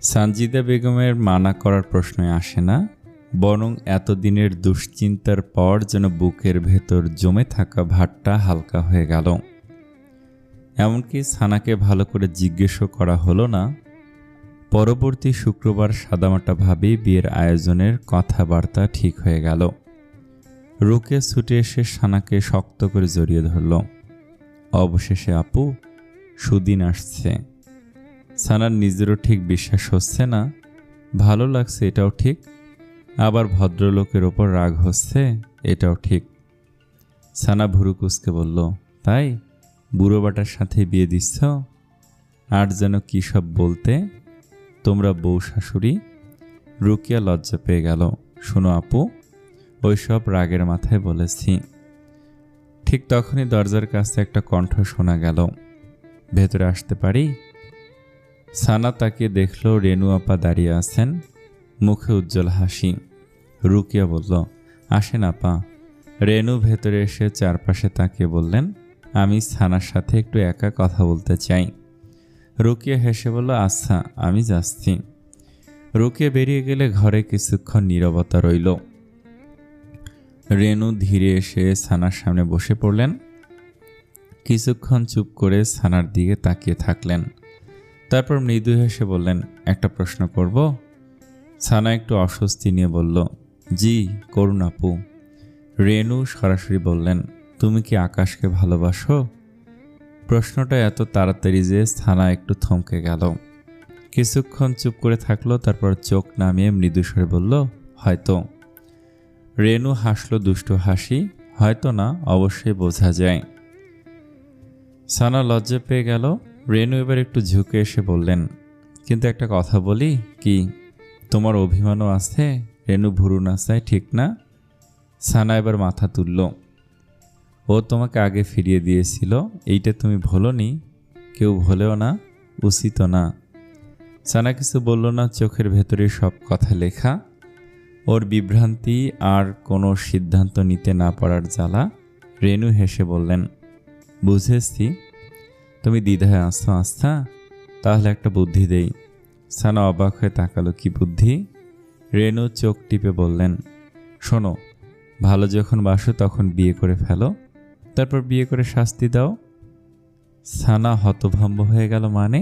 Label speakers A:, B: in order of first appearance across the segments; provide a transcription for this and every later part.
A: সানজিদা বেগমের মানা করার প্রশ্নই আসে না, বরং এতদিনের দুশ্চিন্তার পর যেন বুকের ভেতর জমে থাকা ভারটা হালকা হয়ে গেল। এমনকি সানাকে ভালো করে জিজ্ঞেসও করা হলো না। পরবর্তী শুক্রবার সাদামাটাভাবেই বিয়ের আয়োজনের কথাবার্তা ঠিক হয়ে গেল। রুকিয়া ছুটে এসে সানাকে শক্ত করে জড়িয়ে ধরল। অবশেষে আপু, সুদিন আসছে। সানার নিজেরও ঠিক বিশ্বাস হচ্ছে না, ভালো লাগছে এটাও ঠিক, আবার ভদ্রলোকের ওপর রাগ হচ্ছে এটাও ঠিক। সানা ভুরু কুঁচকে বলল, তাই বুড়ো বাটার সাথে বিয়ে দিচ্ছ? আর যেন কী সব বলতে, তোমরা বউ শাশুড়ি। রুকিয়া লজ্জা পেয়ে গেল। শোনো আপু, ওইসব রাগের মাথায় বলেছি। ঠিক তখনই দরজার কাছে একটা কণ্ঠ শোনা গেল, ভেতরে আসতে পারি? সানা তাকে দেখল রেনু আপা দাঁড়িয়ে আছেন, মুখে উজ্জ্বল হাসি। রুকিয়া বলল, আসেন আপা। রেনু ভেতরে এসে চারপাশে তাকিয়ে বললেন, আমি সানার সাথে একটু একা কথা বলতে চাই। রুকিয়া হেসে বলল, আচ্ছা আমি যাচ্ছি। রুকিয়া বেরিয়ে গেলে ঘরে কিছুক্ষণ নীরবতা রইল। রেনু ধীরে এসে সানার সামনে বসে পড়লেন। কিছুক্ষণ চুপ করে সানার দিকে তাকিয়ে থাকলেন। তারপর মৃদু হেসে বললেন, একটা প্রশ্ন করব? সানা একটু অস্বস্তি নিয়ে বলল, জি করুন আপু। রেনু সরাসরি বললেন, তুমি কি আকাশকে ভালোবাসো? প্রশ্নটা এত তাড়াতাড়ি যে সানা একটু থমকে গেল। কিছুক্ষণ চুপ করে থাকলো, তারপর চোখ নামিয়ে মৃদু স্বরে বলল, হয়তো। রেনু হাসল দুষ্টু হাসি, হয়তো না, অবশ্যই বোঝা যায়। সানা লজ্জা পেয়ে গেল। রেনু এবার একটু ঝুঁকে এসে বললেন, কিন্তু একটা কথা বলি কি, তোমার অভিমানও আছে? রেনু ভুরু নাচায়, ঠিক না? সানা এবার মাথা তুলল। ও তোমাকে আগে ফিরিয়ে দিয়েছিল, এইটা তুমি ভোলনি? কেউ ভোলেও না, উচিত না। সানা কিছু বলল না, চোখের ভেতরে সব কথা লেখা। ওর বিভ্রান্তি আর কোনো সিদ্ধান্ত নিতে না পারার জ্বালা। রেনু হেসে বললেন, বুঝেছি, তুমি দ্বিধায় আছো আস্থা, তাহলে একটা বুদ্ধি দেই। সানা অবাক হয়ে তাকালো, কি বুদ্ধি? রেনু চোখ টিপে বললেন, শোনো, ভালো যখন বাসো তখন বিয়ে করে ফেলো, তারপর বিয়ে করে শাস্তি দাও। সানা হতভম্ব হয়ে গেল, মানে?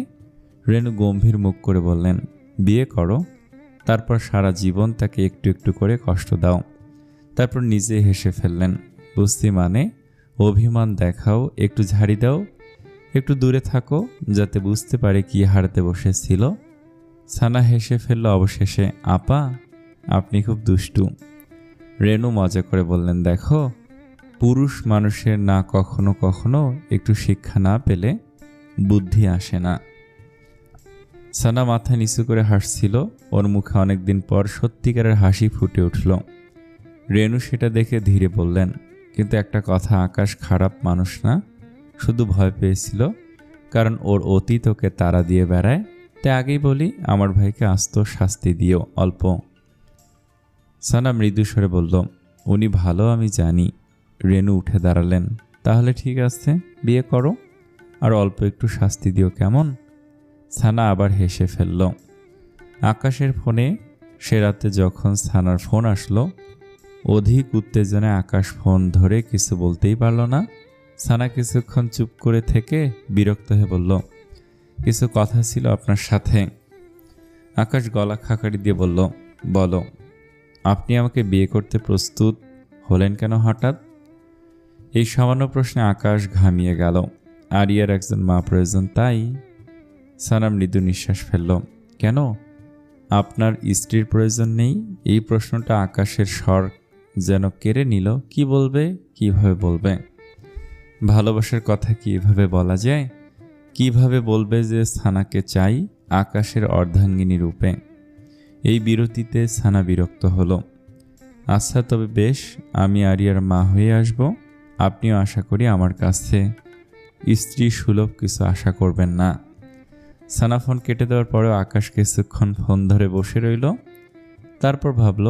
A: রেনু গম্ভীর মুখ করে বললেন, বিয়ে করো, তারপর সারা জীবন তাকে একটু একটু করে কষ্ট দাও। তারপর নিজে হেসে ফেললেন, বুঝতি, মানে অভিমান দেখাও, একটু ঝাড়ি দাও, একটু দূরে থাকো, যাতে বুঝতে পারে কি হারাতে বসেছিল। সানা হেসে ফেলল অবশেষে, আপা আপনি খুব দুষ্টু। রেনু মজা করে বললেন, দেখো, পুরুষ মানুষের না কখনো কখনো একটু শিক্ষা না পেলে বুদ্ধি আসে না। সানা মাথা নিচু করে হাসছিল, ওর মুখে অনেকদিন পর সত্যিকারের হাসি ফুটে উঠল। রেনু সেটা দেখে ধীরে বললেন, কিন্তু একটা কথা, আকাশ খারাপ মানুষ না, শুধু ভয় পেয়েছিল, কারণ ওর অতীত ওকে তাড়া দিয়ে বেড়ায়। তাই আগেই বলি, আমার ভাইকে আস্ত শাস্তি দিও অল্প। সানা মৃদু স্বরে বলল, উনি ভালো আমি জানি। রেনু উঠে দাঁড়ালেন, তাহলে ঠিক আছে, বিয়ে করো, আর অল্প একটু শাস্তি দিও, কেমন? সানা আবার হেসে ফেলল। আকাশের ফোনে সে রাতে যখন সানার ফোন আসলো, অধিক উত্তেজনায় আকাশ ফোন ধরে কিছু বলতেই পারল না। সানা কিছুক্ষণ চুপ করে থেকে বিরক্ত হয়ে বলল, কিছু কথা ছিল আপনার সাথে। আকাশ গলা খাকারি দিয়ে বলল, বলো। আপনি আমাকে বিয়ে করতে প্রস্তুত হলেন কেন হঠাৎ? এই সামান্য প্রশ্নে আকাশ ঘামিয়ে গেল। আরিয়ার একজন মা প্রয়োজন, তাই। সানা মৃদু নিঃশ্বাস ফেলল, কেন আপনার স্ত্রীর প্রয়োজন নেই? এই প্রশ্নটা আকাশের স্বর যেন কেড়ে নিল। কি বলবে, কিভাবে বলবে? ভালোবাসার কথা কি এভাবে বলা যায়? কিভাবে বলবে যে সানাকে চাই আকাশের অর্ধাঙ্গিনী রূপে? এই বিরতিতে সানা বিরক্ত হলো। আচ্ছা তবে বেশ, আমি আরিয়ার মা হয়ে আসব, আপনিও আশা করি আমার কাছে স্ত্রী সুলভ কিছু আশা করবেন না। সানা ফোন কেটে দেওয়ার পরেও আকাশ কিছুক্ষণ ফোন ধরে বসে রইল। তারপর ভাবল,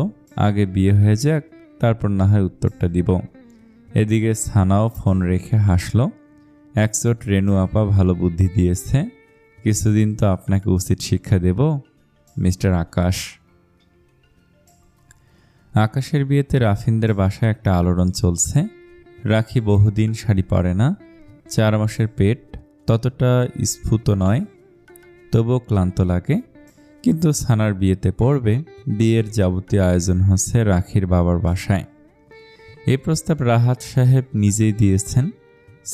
A: আগে বিয়ে হয়ে যাক, তারপর না হয় উত্তরটা দিব। এদিকে সানাও ফোন রেখে হাসল। একচোট রেনু আপা ভালো বুদ্ধি দিয়েছে, কিছুদিন তো আপনাকে উচিত শিক্ষা দেব। মিস্টার আকাশ। আকাশের বিয়েতে রাফিনদের বাসায় একটা আলোড়ন চলছে। রাখি বহুদিন শাড়ি পরে না, 4 মাসের পেট, ততটা স্ফুত নয়, তবুও ক্লান্ত লাগে। কিন্তু সানার বিয়েতে পড়বে, বিয়ের যাবতীয় আয়োজন হচ্ছে রাখির বাবার বাসায়। এই প্রস্তাব রাহাত সাহেব নিজেই দিয়েছেন।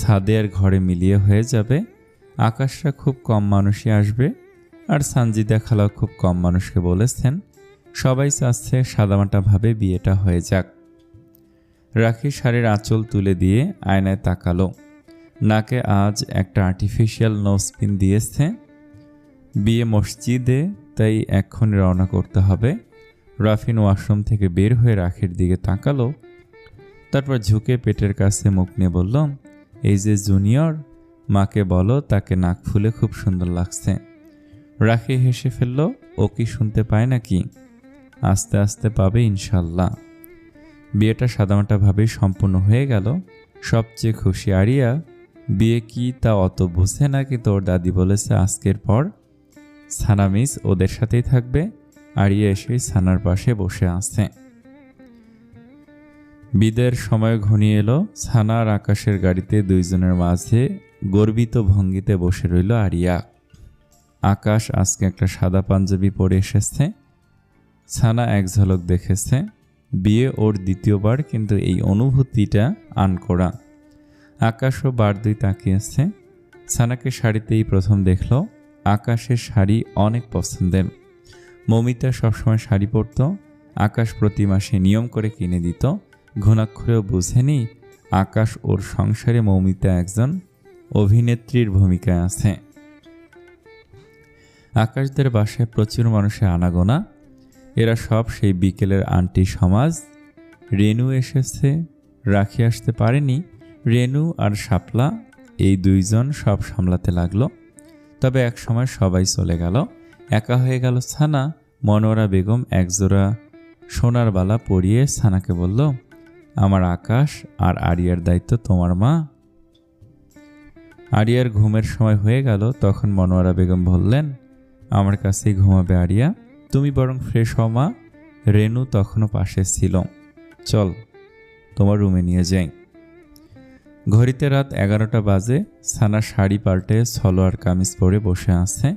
A: সাদিয়ার ঘরে মিলিয়ে হয়ে যাবে। আকাশরা খুব কম মানুষই আসবে, আর সানজিদা খালাও খুব কম মানুষকে বলেছেন। সবাই চাচ্ছে সাদামাটাভাবে বিয়েটা হয়ে যাক। রাখি শাড়ির আঁচল তুলে দিয়ে আয়নায় তাকালো। নাকে আজ একটা আর্টিফিশিয়াল নোজপিন দিয়েছে। বিয়ে মসজিদে, তাই এক্ষুনি রওনা করতে হবে। রাফিন ওয়াশরুম থেকে বের হয়ে রাখির দিকে তাকালো, তারপর ঝুঁকে পেটের কাছে মুখ নিয়ে বলল, এই যে জুনিয়র, মাকে বলো তাকে নাক ফুলে খুব সুন্দর লাগছে। রাখি হেসে ফেলল, ও কি শুনতে পায় নাকি? আস্তে আস্তে পাবে ইনশাল্লাহ। বিয়েটা সাদামাটাভাবেই সম্পূর্ণ হয়ে গেল। সবচেয়ে খুশি আরিয়া। বিয়ে কি তা অত বুঝে না, কিন্তু ওর দাদি বলেছে আজকের পর সানা মিস ওদের সাথেই থাকবে। আরিয়া এসে সানার পাশে বসে আছে। বিদায়ের সময় ঘনিয়ে এলো। সানা আর আকাশের গাড়িতে দুইজনের মাঝে গর্বিত ভঙ্গিতে বসে রইল আরিয়া। আকাশ আজকে একটা সাদা পাঞ্জাবি পরে এসেছে। সানা এক ঝলক দেখেছে। বিয়ে ওর দ্বিতীয়বার, কিন্তু এই অনুভূতিটা আনকোড়া। আকাশও বার দুই তাকিয়েছে। সানাকে শাড়িতেই প্রথম দেখল। আকাশের শাড়ি অনেক পছন্দের। মমিতা সবসময় শাড়ি পরত। আকাশ প্রতি মাসে নিয়ম করে কিনে দিত। ঘুণাক্ষরেও বুঝেনি আকাশ ওর সংসারে মৌমিতা একজন অভিনেত্রীর ভূমিকায় আছে। আকাশদের বাসায় প্রচুর মানুষের আনাগোনা। এরা সব সেই বিকেলের আন্টি সমাজ। রেনু এসেছে, রাখি আসতে পারেনি। রেনু আর শাপলা এই দুইজন সব সামলাতে লাগলো। তবে এক সময় সবাই চলে গেল। একা হয়ে গেল সানা। মনোয়ারা বেগম একজোড়া সোনার বালা পরিয়ে সানাকে বলল, আমার আকাশ আর আরিয়ার দায়িত্ব তোমার মা। আরিয়ার ঘুমের সময় হয়ে গেল। তখন মনোয়ারা বেগম বললেন, আমার কাছেই ঘুমাবে আরিয়া, তুমি বরং ফ্রেশ হও মা। রেনু তখনও পাশে ছিল। চল তোমার রুমে নিয়ে যাই। ঘড়িতে রাত 11টা বাজে। সানা শাড়ি পাল্টে সালোয়ার কামিজ পরে বসে আছে।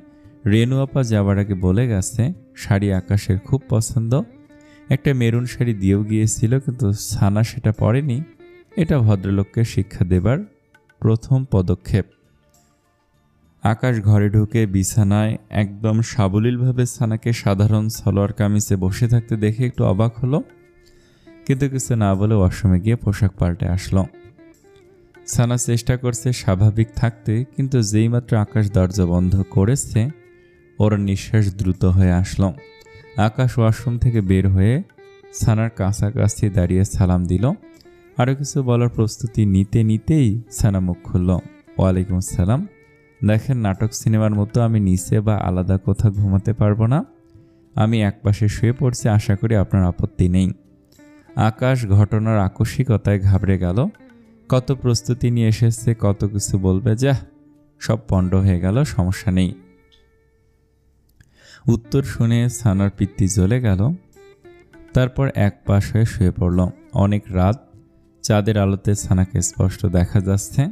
A: রেনু আপা যাবার আগে বলে গেছে শাড়ি আকাশের খুব পছন্দ। একটা মেরুন শাড়ি দিয়েও গিয়েছিল, কিন্তু সানা সেটা পরেনি। এটা ভদ্রলোককে শিক্ষা দেবার প্রথম পদক্ষেপ। আকাশ ঘরে ঢুকে বিছানায় একদম সাবলীলভাবে সানাকে সাধারণ সালোয়ার কামিজে বসে থাকতে দেখে একটু অবাক হলো, কিন্তু কিছু না বলে ওয়াশরুমে গিয়ে পোশাক পাল্টে আসলো। সানা চেষ্টা করছে স্বাভাবিক থাকতে, কিন্তু যেই মাত্র আকাশ দরজা বন্ধ করেছে ওর নিঃশ্বাস দ্রুত হয়ে আসলো। আকাশ ওয়াশরুম থেকে বের হয়ে সানার কাছাকাছি দাঁড়িয়ে সালাম দিল। আরও কিছু বলার প্রস্তুতি নিতে নিতেই সানা মুখ খুলল, ওয়ালাইকুম আসসালাম। দেখেন, নাটক সিনেমার মতো আমি নিচে বা আলাদা কোথাও ঘুমাতে পারবো না। আমি একপাশে শুয়ে পড়ছি, আশা করি আপনার আপত্তি নেই। আকাশ ঘটনার আকস্মিকতায় ঘাবড়ে গেল। কত প্রস্তুতি নিয়ে এসেছে, কত কিছু বলবে, যা সব পণ্ড হয়ে গেল, সমস্যা নেই। উত্তর শুনে সানার পিত্তি জ্বলে গেল। তারপর এক পাশ হয়ে শুয়ে পড়ল। অনেক রাত, চাঁদের আলোতে সানাকে স্পষ্ট দেখা যাচ্ছে।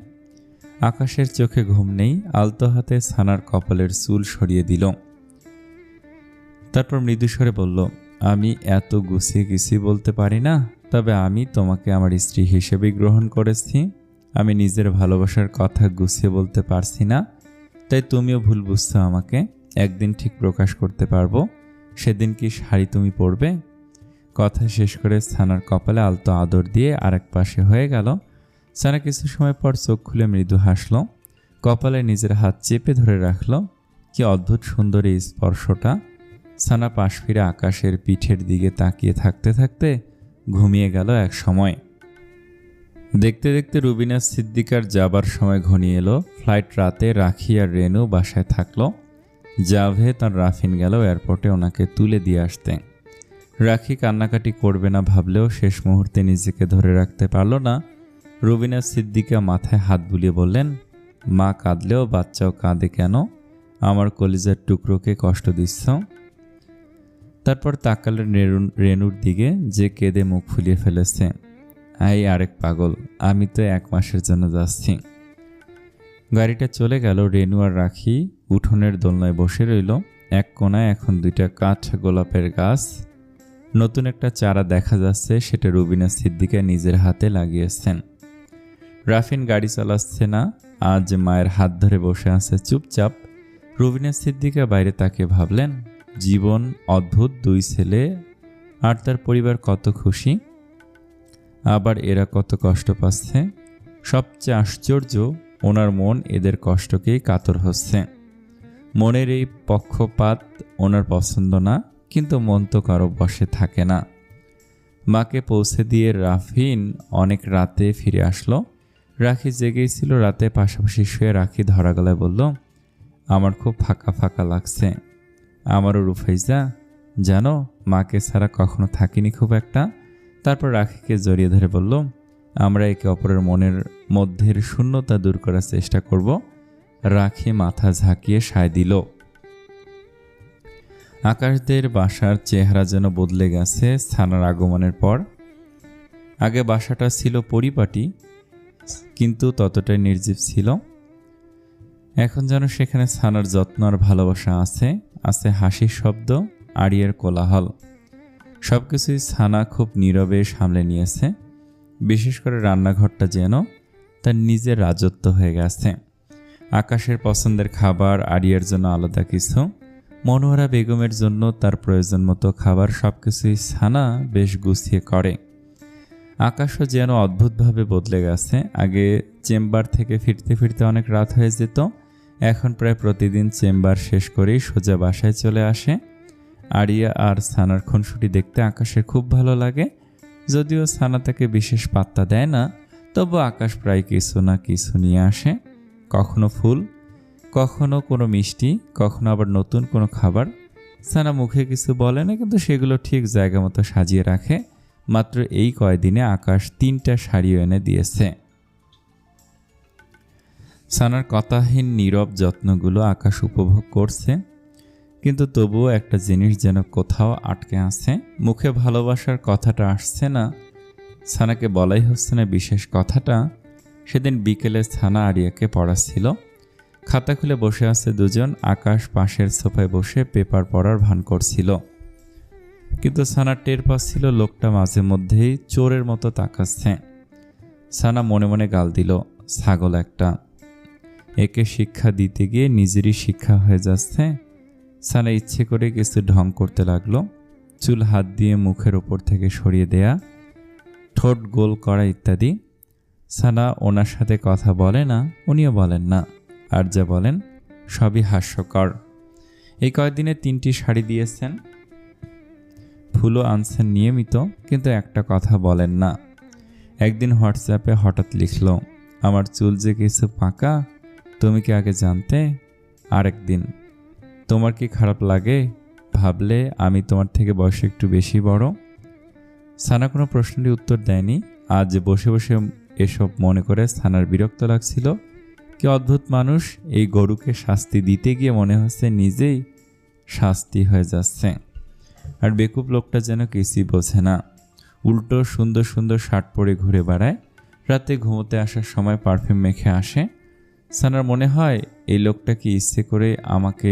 A: আকাশের চোখে ঘুম নেই। আলতো হাতে সানার কপালের চুল সরিয়ে দিল। তারপর মৃদুস্বরে বলল, আমি এত গুছিয়ে কিছুই বলতে পারি না, তবে আমি তোমাকে আমার স্ত্রী হিসেবেই গ্রহণ করেছি। আমি নিজের ভালোবাসার কথা গুছিয়ে বলতে পারছি না, তাই তুমিও ভুল বুঝছো আমাকে। একদিন ঠিক প্রকাশ করতে পারবো। সেদিন কি শাড়ি তুমি পরবে? কথা শেষ করে সানার কপালে আলতো আদর দিয়ে আরেক পাশে হয়ে গেল। সানা কিছু সময় পর চোখ খুলে মৃদু হাসল। কপালে নিজের হাত চেপে ধরে রাখল। কি অদ্ভুত সুন্দর এই স্পর্শটা। সানা পাশ ফিরে আকাশের পিঠের দিকে তাকিয়ে থাকতে থাকতে ঘুমিয়ে গেল এক সময়। দেখতে দেখতে রুবিনা সিদ্দিকার যাবার সময় ঘনিয়ে এলো। ফ্লাইট রাতে। রাখি আর রেনু বাসায় থাকলো। জাভেদ আর রাফিন গেল এয়ারপোর্টে ওনাকে তুলে দিয়ে আসতে। রাখি কান্নাকাটি করবে না ভাবলেও শেষ মুহূর্তে নিজেকে ধরে রাখতে পারল না। রুবিনা সিদ্দিকা মাথায় হাত বুলিয়ে বললেন, মা কাঁদলেও বাচ্চাও কাঁদে কেন? আমার কলিজার টুকরোকে কষ্ট দিচ্ছ? তারপর তাকালেন রেনুর দিকে, যে কেঁদে মুখ ফুলিয়ে ফেলেছে। আরেক পাগল, আমি তো 1 মাসের জন্য যাচ্ছি। গাড়িটা চলে গেল। রেনু আর রাখি উঠোনের দোলনায় বসে রইল। এক কোনায় এখন 2টা কাঠ গোলাপের গাছ। নতুন একটা চারা দেখা যাচ্ছে, সেটা রুবিনা সিদ্দিকা নিজের হাতে লাগিয়েছেন। রাফিন গাড়ি চালাচ্ছে না, আজ মায়ের হাত ধরে বসে আছে চুপচাপ। রুবিনা সিদ্দিকা বাইরে তাকে ভাবলেন, জীবন অদ্ভুত, 2 ছেলে আর তার পরিবার কত খুশি, আবার এরা কত কষ্ট পাচ্ছে। সবচেয়ে আশ্চর্য, ওনার মন এদের কষ্টকেই কাতর হচ্ছে। মনের এই পক্ষপাত ওনার পছন্দ না, কিন্তু মন তো কারো বসে থাকে না। মাকে পৌঁছে দিয়ে রাফিন অনেক রাতে ফিরে আসলো। রাখি জেগেই ছিল রাতে, পাশাপাশি শুয়ে রাখি ধরা গলায় বলল, আমার খুব ফাঁকা ফাঁকা লাগছে। আমারও রুফাইজা, জানো মাকে ছাড়া কখনো থাকিনি খুব একটা। তারপর রাখিকে জড়িয়ে ধরে বলল, আমরা একে অপরের মনের মধ্যের শূন্যতা দূর করার চেষ্টা করব। রাখি মাথা ঝাঁকিয়ে সায় দিল। আকাশদের বাসার চেহারা যেন বদলে গেছে ছানার আগমনের পর। আগে বাসাটা ছিল পরিপাটি, কিন্তু ততটাই নির্জীব ছিল। এখন যেন সেখানে ছানার যত্ন আর ভালোবাসা আছে, আছে হাসির শব্দ, আড়িয়ার কোলাহল। সবকিছুই ছানা খুব নীরবে সামলে নিয়েছে। বিশেষ করে রান্নাঘরটা যেন তার নিজের রাজত্ব হয়ে গেছে। আকাশের পছন্দের খাবার, আড়িয়ার জন্য আলাদা কিছু, মনোহরা বেগমের জন্য তার প্রয়োজন মতো খাবার, সবকিছুই ছানা বেশ গুছিয়ে করে। আকাশও যেন অদ্ভুতভাবে বদলে গেছে। আগে চেম্বার থেকে ফিরতে ফিরতে অনেক রাত হয়ে যেত, এখন প্রায় প্রতিদিন চেম্বার শেষ করেই সোজা বাসায় চলে আসে। আরিয়া আর ছানার খুনসুটি দেখতে আকাশের খুব ভালো লাগে। যদিও ছানা তাকে বিশেষ পাত্তা দেয় না, তবু আকাশ প্রায় কিছু না কিছু নিয়ে আসে। কখনো ফুল, কখনো কোনো মিষ্টি, কখনো আবার নতুন কোনো খাবার। ছানা মুখে কিছু বলে না, কিন্তু সেগুলো ঠিক জায়গা মতো সাজিয়ে রাখে। মাত্র এই কয়দিনে আকাশ 3টা শাড়িও এনে দিয়েছে। ছানার কথাহীন নীরব যত্নগুলো আকাশ উপভোগ করছে, কিন্তু তবুও একটা জিনিস যেন কোথাও আটকে আছে। মুখে ভালোবাসার কথাটা আসছে না, ছানাকে বলাই হচ্ছে না বিশেষ কথাটা। সেদিন বিকেলে ছানা আরিয়াকে পড়াচ্ছিল। খাতা খুলে বসে আছে দুজন। আকাশ পাশের সোফায় বসে পেপার পড়ার ভান করছিল, কিন্তু ছানা টের পাচ্ছিল লোকটা মাঝে মধ্যেই চোরের মতো তাকাচ্ছে। ছানা মনে মনে গাল দিল, ছাগল একটা, একে শিক্ষা দিতে গিয়ে নিজেরই শিক্ষা হয়ে যাচ্ছে। ছানা ইচ্ছে করে কিছু ঢং করতে লাগলো, চুল হাত দিয়ে মুখের ওপর থেকে সরিয়ে দেয়া, ঠোঁট গোল করা ইত্যাদি। ছানা ওনার সাথে কথা বলে না, উনিও বলেন না, আর যা বলেন সবই হাস্যকর। এই কয়েকদিনে 3টি শাড়ি দিয়েছেন, ফুলও আনছেন নিয়মিত, কিন্তু একটা কথা বলেন না। একদিন হোয়াটসঅ্যাপে হঠাৎ লিখল, আমার চুল যে কিছু পাকা, তুমি কি আগে জানতে? আরেকদিন, তোমার কি খারাপ লাগে ভাবলে আমি তোমার থেকে বয়সে একটু বেশি বড়? ছানা কোনো প্রশ্নেরই উত্তর দেয়নি। আজ বসে বসে এসব মনে করে ছানার বিরক্ত লাগছিল। কি অদ্ভুত মানুষ, এই গরুকে শাস্তি দিতে গিয়ে মনে হচ্ছে নিজেই শাস্তি হয়ে যাচ্ছে। আর বেকুব লোকটা যেন কিছুই বোঝে না, উল্টো সুন্দর সুন্দর শার্ট পরে ঘুরে বেড়ায়। রাতে ঘুমোতে আসার সময় পারফিউম মেখে আসে। ছানার মনে হয় এই লোকটা কি ইচ্ছে করে আমাকে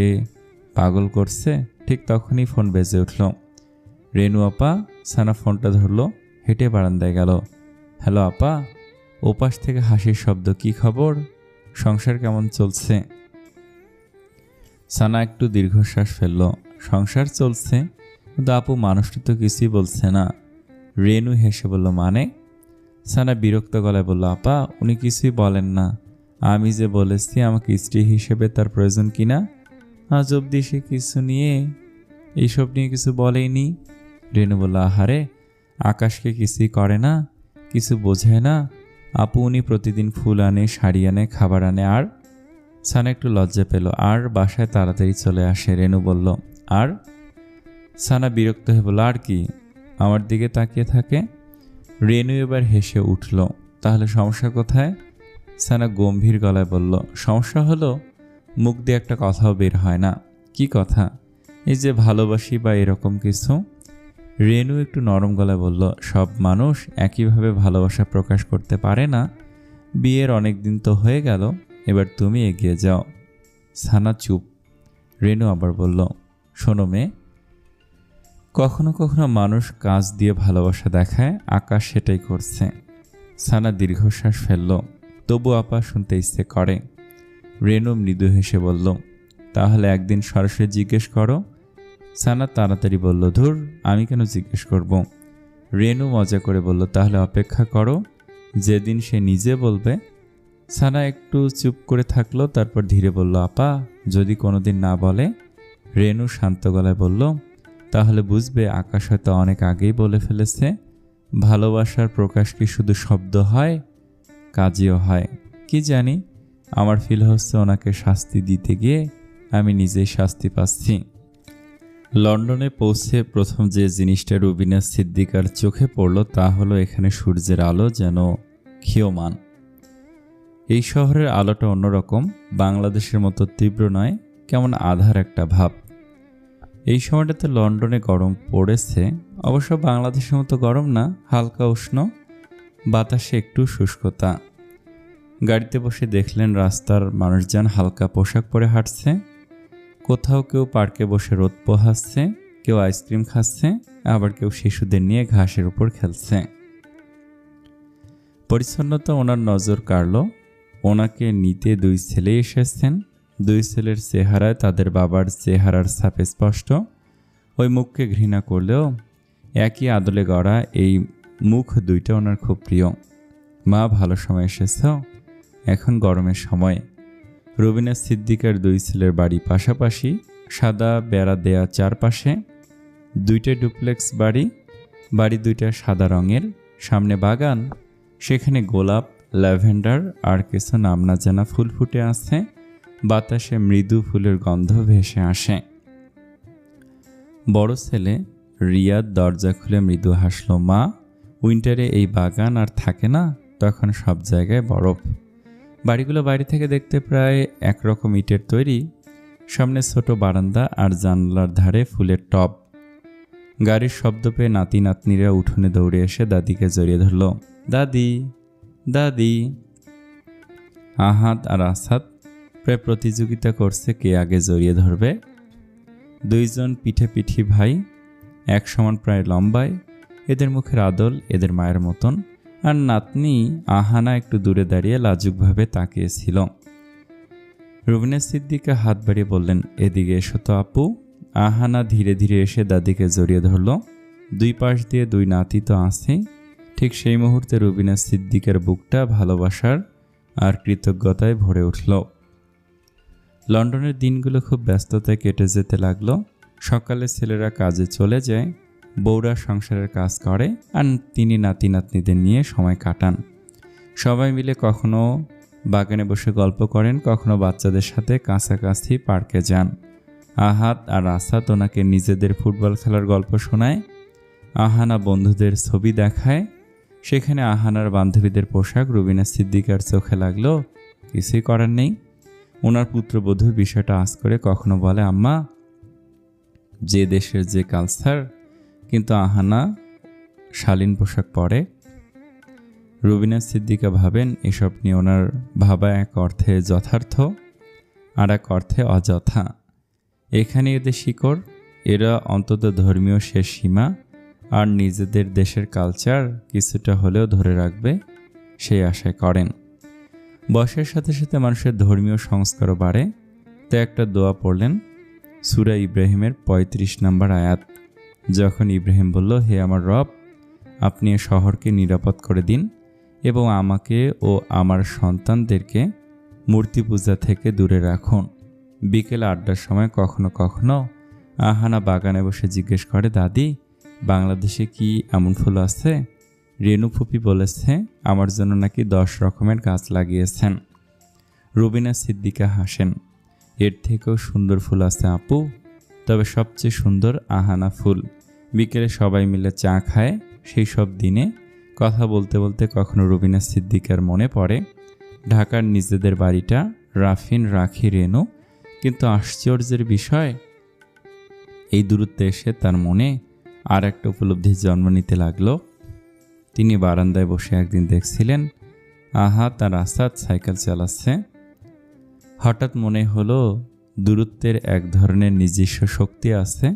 A: পাগল করছে। ঠিক তখনই ফোন বেজে উঠল। রেনু আপা। ছানা ফোনটা ধরলো, হেঁটে বারান্দায় গেল। হ্যালো আপা। ওপাশ থেকে হাসির শব্দ, কি খবর, সংসার কেমন চলছে? ছানা একটু দীর্ঘশ্বাস ফেলল। সংসার চলছে, কিন্তু আপু মানুষটা তো কিছুই বলছে না। রেনু হেসে বলল, মানে? ছানা বিরক্ত গলায় বলল, আপা উনি কিছুই বলেন না। আমি যে বলেছি আমাকে স্ত্রী হিসেবে তার প্রয়োজন কিনা, আজ অব্দি সে কিছু নিয়ে এইসব নিয়ে কিছু বলেইনি। রেনু বলল, আহারে, আকাশকে কিছুই করে না, কিছু বোঝে না। আপু উনি প্রতিদিন ফুল আনে, শাড়ি আনে, খাবার আনে। আর? ছানা একটু লজ্জা পেল। আর বাসায় তাড়াতাড়ি চলে আসে। রেনু বলল, আর? ছানা বিরক্ত হয়ে বলল, আর কি? আমার দিকে তাকিয়ে থাকে। রেনু এবার হেসে উঠল। তাহলে সমস্যা কোথায়? ছানা গম্ভীর গলায় বলল, সমস্যা হলো মুখ দিয়ে একটা কথাও বের হয় না। কি কথা? এই যে ভালোবাসি বা এরকম কিছু। রেনু একটু নরম গলায় বলল, সব মানুষ একইভাবে ভালোবাসা প্রকাশ করতে পারে না। বিয়ের অনেক দিন তো হয়ে গেল, এবার তুমি এগিয়ে যাও। সানা চুপ। রেনু আবার বলল, শোনো মেয়ে, কখনো কখনো মানুষ কাজ দিয়ে ভালোবাসা দেখায়, আকাশ সেটাই করছে। সানা দীর্ঘশ্বাস ফেলল, তবু আপা শুনতে ইচ্ছে করে। রেনু মৃদু হেসে বলল, তাহলে একদিন সরাসরি জিজ্ঞেস করো। সানা তাড়াতাড়ি বলল, ধুর, আমি কেন জিজ্ঞেস করব। রেনু মজা করে বলল, তাহলে অপেক্ষা করো, যেদিন সে নিজে বলবে। সানা একটু চুপ করে থাকলো, তারপর ধীরে বলল, আপা যদি কোনোদিন না বলে? রেনু শান্ত গলায় বলল, তাহলে বুঝবে আকাশ হয়তো অনেক আগেই বলে ফেলেছে। ভালোবাসার প্রকাশ কি শুধু শব্দ হয়, কাজেও হয়। কি জানি, আমার ফিল হচ্ছে ওনাকে শাস্তি দিতে গিয়ে আমি নিজেই শাস্তি পাচ্ছি। লন্ডনে পৌঁছে প্রথম যে জিনিসটা রুবিনা সিদ্দিকার চোখে পড়ল তা হলো এখানে সূর্যের আলো যেন ক্ষীয়মান। এই শহরের আলোটা অন্যরকম, বাংলাদেশের মতো তীব্র নয়, কেমন আধার একটা ভাব। এই সময়টাতে লন্ডনে গরম পড়েছে, অবশ্য বাংলাদেশের মতো গরম না, হালকা উষ্ণ, বাতাসে একটু শুষ্কতা। গাড়িতে বসে দেখলেন রাস্তার মানুষজন হালকা পোশাক পরে হাঁটছে। কোথাও কেউ পার্কে বসে রোদ পোহাচ্ছে, কেউ আইসক্রিম খাচ্ছে, আবার কেউ শিশুদের নিয়ে ঘাসের উপর খেলছে। পরিচ্ছন্নতা ওনার নজর কাড়ল। ওনাকে নিতে দুই ছেলে এসেছেন। দুই ছেলের চেহারায় তাদের বাবার চেহারার ছাপ স্পষ্ট। ওই মুখকে ঘৃণা করলেও একই আদলে গড়া এই মুখ দুইটা ওনার খুব প্রিয়। মা, ভালো সময় এসেছ, এখন গরমের সময়। রুবিনা সিদ্দিকার দুই ছেলের বাড়ি পাশাপাশি, সাদা বেড়া দেয়া চারপাশে। দুইটা ডুপ্লেক্স বাড়ি, বাড়ি দুইটা সাদা রঙের, সামনে বাগান, সেখানে গোলাপ, ল্যাভেন্ডার আর কিছু নাম না জানা ফুল ফুটে আছে। বাতাসে মৃদু ফুলের গন্ধ ভেসে আসে। বড় ছেলে রিয়াদ দরজা খুলে মৃদু হাসল, মা, উইন্টারে এই বাগান আর থাকে না, তখন সব জায়গায় বরফ। বাড়িগুলো বাইরে থেকে দেখতে প্রায় একরকম ইটের তৈরি। সামনে ছোট বারান্দা আর জানলার ধারে ফুলের টব। গাড়ির শব্দ পেয়ে নাতি নাতনিরা উঠোনে দৌড়ে এসে দাদিকে জড়িয়ে ধরল, দাদি, দাদি। আহাদ আর আসাদ প্রায় প্রতিযোগিতা করছে কে আগে জড়িয়ে ধরবে। দুইজন পিঠে ভাই, এক সমান প্রায় লম্বায়, এদের মুখের আদল এদের মায়ের মতন। আর নাতনি আহানা একটু দূরে দাঁড়িয়ে লাজুকভাবে তাকিয়েছিল। রুবিনা সিদ্দিকা হাত বাড়িয়ে বললেন, এদিকে এসো তো আপু। আহানা ধীরে ধীরে এসে দাদিকে জড়িয়ে ধরল। দুই পাশ দিয়ে দুই নাতি তো আছেই। ঠিক সেই মুহূর্তে রুবিনা সিদ্দিকার বুকটা ভালোবাসার আর কৃতজ্ঞতায় ভরে উঠল। লন্ডনের দিনগুলো খুব ব্যস্ততায় কেটে যেতে লাগলো। সকালে ছেলেরা কাজে চলে যায়, বউরা সংসারের কাজ করে, আর তিনি নাতি নাতনিদের নিয়ে সময় কাটান। সবাই মিলে কখনো বাগানে বসে গল্প করেন, কখনো বাচ্চাদের সাথে কাছাকাছি পার্কে যান। আহাদ আর আসাদ ওনাকে নিজেদের ফুটবল খেলার গল্প শোনায়। আহানা বন্ধুদের ছবি দেখায়। সেখানে আহানার বান্ধবীদের পোশাক রুবিনা সিদ্দিকার চোখে লাগলো, কিছুই করার নেই। ওনার পুত্রবধূ বিষয়টা আঁচ করে কখনো বলে, আম্মা, যে দেশের যে কালচার, কিন্তু আহানা শালীন পোশাক পরে। রুবিনা সিদ্দিকা ভাবেন এসব নিয়ে ওনার ভাবা এক অর্থে যথার্থ, আর এক অর্থে অযথা। এখানে এদের শিকড়, এরা অন্তত ধর্মীয় শেষ সীমা আর নিজেদের দেশের কালচার কিছুটা হলেও ধরে রাখবে সেই আশায় করেন। বয়সের সাথে সাথে মানুষের ধর্মীয় সংস্কারও বাড়ে। তো একটা দোয়া পড়লেন, সূরা ইব্রাহিমের ৩৫ নম্বর আয়াত। যখন ইব্রাহিম বলল, হে আমার রব, আপনি এ শহরকে নিরাপদ করে দিন এবং আমাকে ও আমার সন্তানদেরকে মূর্তি পূজা থেকে দূরে রাখুন। বিকেল ৮টার সময় কখনো কখনো আহানা বাগানে বসে জিজ্ঞেস করে, দাদি, বাংলাদেশে কি এমন ফুল আছে? রেনু ফুপি বলেছে আমার জন্য নাকি 10 রকমের গাছ লাগিয়েছেন। রুবিনা সিদ্দিকা হাসেন, এর থেকেও সুন্দর ফুল আছে আপু, তবে সবচেয়ে সুন্দর আহানা ফুল। বিকেলে সবাই মিলে চা খায়। সেই সব দিনে কথা বলতে বলতে কখনো রুবিনা সিদ্দিকার মনে পড়ে ঢাকার নিজেদের বাড়িটা, রাফিন, রাখি, রেনু। কিন্তু আশ্চর্যের বিষয়, এই দূরত্বে এসে তার মনে আর একটা উপলব্ধি জন্ম নিতে লাগলো। তিনি বারান্দায় বসে একদিন দেখছিলেন তার আসাদ সাইকেল চালাচ্ছে। হঠাৎ মনে হলো দূরত্বের এক ধরনের নিজস্ব শক্তি আছে।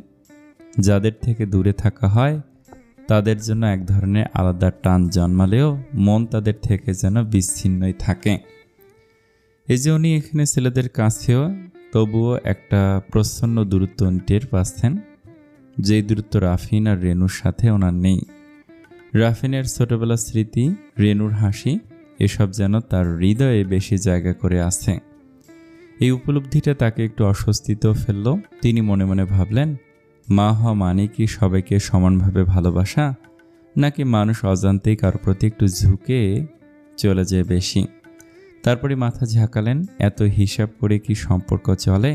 A: যাদের থেকে দূরে থাকা হয় তাদের জন্য এক ধরনের আলাদা টান জন্মালেও মন তাদের থেকে যেন বিচ্ছিন্নই থাকে। এই যে উনি এখানে ছেলেদের কাছেও তবুও একটা প্রচ্ছন্ন দূরত্ব টের পাচ্ছেন, যেই দূরত্ব রাফিন আর রেনুর সাথে ওনার নেই। রাফিনের ছোটবেলার স্মৃতি, রেনুর হাসি, এসব যেন তার হৃদয়ে বেশি জায়গা করে আছে। এই উপলব্ধিটা তাকে একটু অস্বস্তিতেও ফেলল। তিনি মনে মনে ভাবলেন, মা হওয়া মানে কি সবাইকে সমানভাবে ভালোবাসা, নাকি মানুষ অজান্তেই কারোর প্রতি একটু ঝুঁকে চলে যায় বেশি? তারপরে মাথা ঝাঁকালেন, এত হিসাব করে কি সম্পর্ক চলে?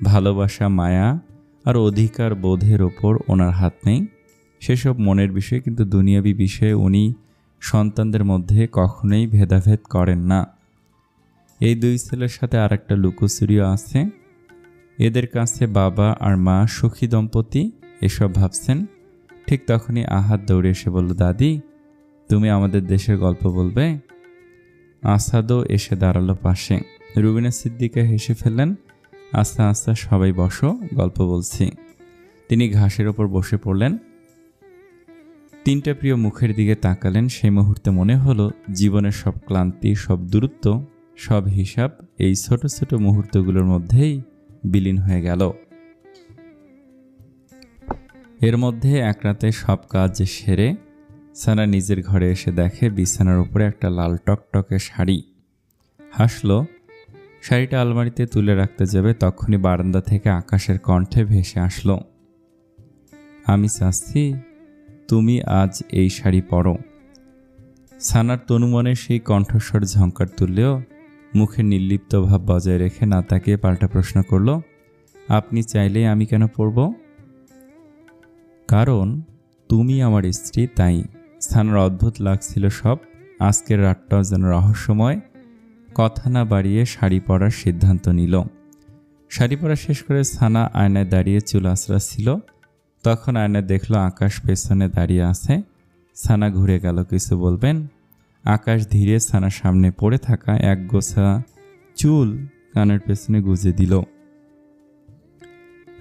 A: ভালোবাসা, মায়া আর অধিকার বোধের ওপর ওনার হাত নেই। সেসব মনের বিষয়, কিন্তু দুনিয়াবি বিষয়ে উনি সন্তানদের মধ্যে কখনোই ভেদাভেদ করেন না। এই দুই ছেলের সাথে আর একটা লুকোচুরিও আছে। এদের কাছে বাবা আর মা সুখী দম্পতি, এসব ভাবছেন। ঠিক তখনই আহাদ দৌড়ে এসে বলল, দাদি তুমি আমাদের দেশের গল্প বলবে? আসাদও এসে দাঁড়ালো পাশে। রুবিনা সিদ্দিকা হেসে ফেললেন, আস্তে আস্তে সবাই বসো, গল্প বলছি। তিনি ঘাসের ওপর বসে পড়লেন। তিনটা প্রিয় মুখের দিকে তাকালেন। সেই মুহূর্তে মনে হলো জীবনের সব ক্লান্তি, সব দূরত্ব, সব হিসাব এই ছোট ছোট মুহূর্তগুলোর মধ্যেই বিলীন হয়ে গেল। এর মধ্যে এক রাতে সব কাজ সেরে সানা নিজের ঘরে এসে দেখে বিছানার উপরে একটা লাল টকটকে শাড়ি। হাসলো। শাড়িটা আলমারিতে তুলে রাখতে যাবে, তখনই বারান্দা থেকে আকাশের কণ্ঠে ভেসে আসলো, আমি চাচ্ছি তুমি আজ এই শাড়ি পরো। সানার তনুমনে সেই কণ্ঠস্বর ঝংকার তুললেও মুখে নির্লিপ্ত ভাব বজায় রেখে না তাকিয়ে পাল্টা প্রশ্ন করল, আপনি চাইলে আমি কেন পরব? কারণ তুমি আমার স্ত্রী, তাই। সানার অদ্ভুত লাগছিল সব। আজকের রাতটাও যেন রহস্যময়। কথা না বাড়িয়ে শাড়ি পরার সিদ্ধান্ত নিল। শাড়ি পরা শেষ করে সানা আয়নায় দাঁড়িয়ে চুল আঁচড়াচ্ছিল। তখন আয়নায় দেখলো আকাশ পেছনে দাঁড়িয়ে আছে। সানা ঘুরে গেল, কিছু বলবেন? আকাশ ধীরে সানার সামনে পড়ে থাকা এক গোছা চুল কানের পেছনে গুজে দিল।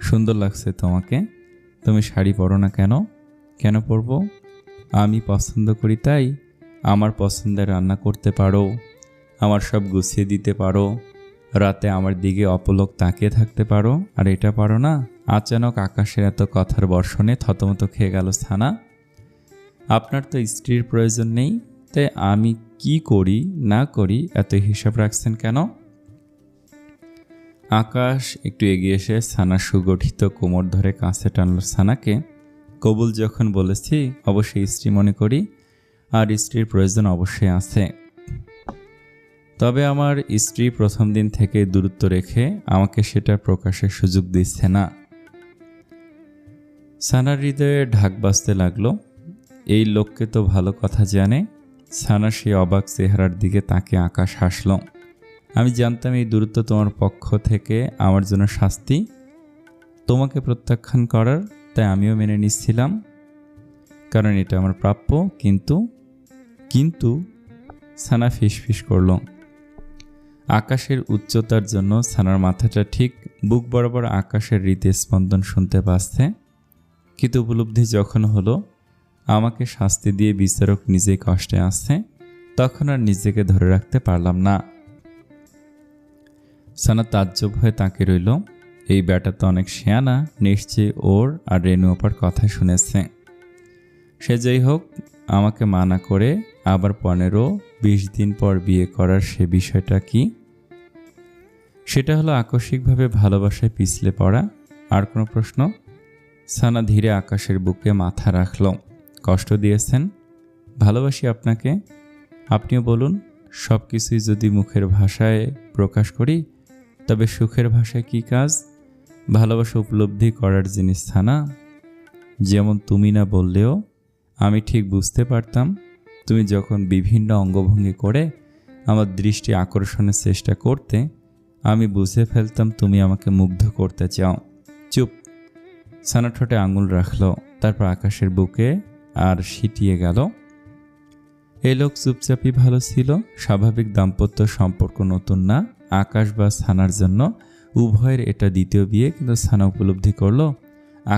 A: সুন্দর লাগছে তোমাকে, তুমি শাড়ি পরো না কেন? কেন পরবো? আমি পছন্দ করি তাই। আমার পছন্দের রান্না করতে পারো, আমার সব গুছিয়ে দিতে পারো, রাতে আমার দিকে অপলক তাকিয়ে থাকতে পারো, আর এটা পারো না? আচানক আকাশের এত কথার বর্ষণে থতমত খেয়ে গেল সানা। আপনার তো স্ত্রীর প্রয়োজন নেই, তাই আমি কি করি না করি এত হিসাব রাখছেন কেন? আকাশ একটু এগিয়ে এসে সানার সুগঠিত কোমর ধরে কাছে টানল সানাকে। কবুল যখন বলেছি, অবশ্যই স্ত্রী মনে করি, আর স্ত্রীর প্রয়োজন অবশ্যই আছে। তবে আমার স্ত্রী প্রথম দিন থেকে দূরত্ব রেখে আমাকে সেটা প্রকাশের সুযোগ দিচ্ছে না। সানার হৃদয়ে ঢাক বাজতে লাগলো, এই লোককে তো ভালো কথা জানে। সানার সেই অবাক চেহারার দিকে তাকে আকাশ হাসল। আমি জানতাম এই দূরত্ব তোমার পক্ষ থেকে আমার জন্য শাস্তি, তোমাকে প্রত্যাখ্যান করার, তাই আমিও মেনে নিচ্ছিলাম, কারণ এটা আমার প্রাপ্য। কিন্তু সানা ফিসফিস করল। আকাশের উচ্চতার জন্য সানার মাথাটা ঠিক বুক বরাবর আকাশের হৃদস্পন্দন শুনতে পাচ্ছে। কিন্তু উপলব্ধি যখন হলো আমাকে শাস্তি দিয়ে বিচারক নিজেই কষ্টে আসছে, তখন আর নিজেকে ধরে রাখতে পারলাম না। সানা তাজ্জব হয়ে তাকে রইল। এই ব্যাটা তো অনেক শেয়ানা, নিশ্চয়ই ওর আর রেনু আপার কথা শুনেছে। সে যাই হোক, আমাকে মানা করে আবার 15-20 দিন পর বিয়ে করার সে বিষয়টা কি? সেটা হলো আকস্মিকভাবে ভালোবাসায় পিছলে পড়া। আর কোনো প্রশ্ন? সানা ধীরে আকাশের বুকে মাথা রাখল। কষ্ট দিয়েছেন? ভালোবাসি আপনাকে। আপনিও বলুন। সব কিছুই যদি মুখের ভাষায় প্রকাশ করি, তবে সুখের ভাষায় কি কাজ? ভালোবাসা উপলব্ধি করার জিনিস সানা। যেমন তুমি না বললেও আমি ঠিক বুঝতে পারতাম। তুমি যখন বিভিন্ন অঙ্গভঙ্গি করে আমার দৃষ্টি আকর্ষণের চেষ্টা করতে, আমি বুঝে ফেলতাম তুমি আমাকে মুগ্ধ করতে চাও। চুপ। সানা ঠোঁটে আঙুল রাখল, তারপর আকাশের বুকে আর সিটিয়ে গেল। এই লোক চুপচাপই ভালো ছিল। স্বাভাবিক দাম্পত্য সম্পর্ক নতুন না। আকাশ বা সানার জন্য উভয়ের এটা দ্বিতীয় বিয়ে, কিন্তু সানা উপলব্ধি করল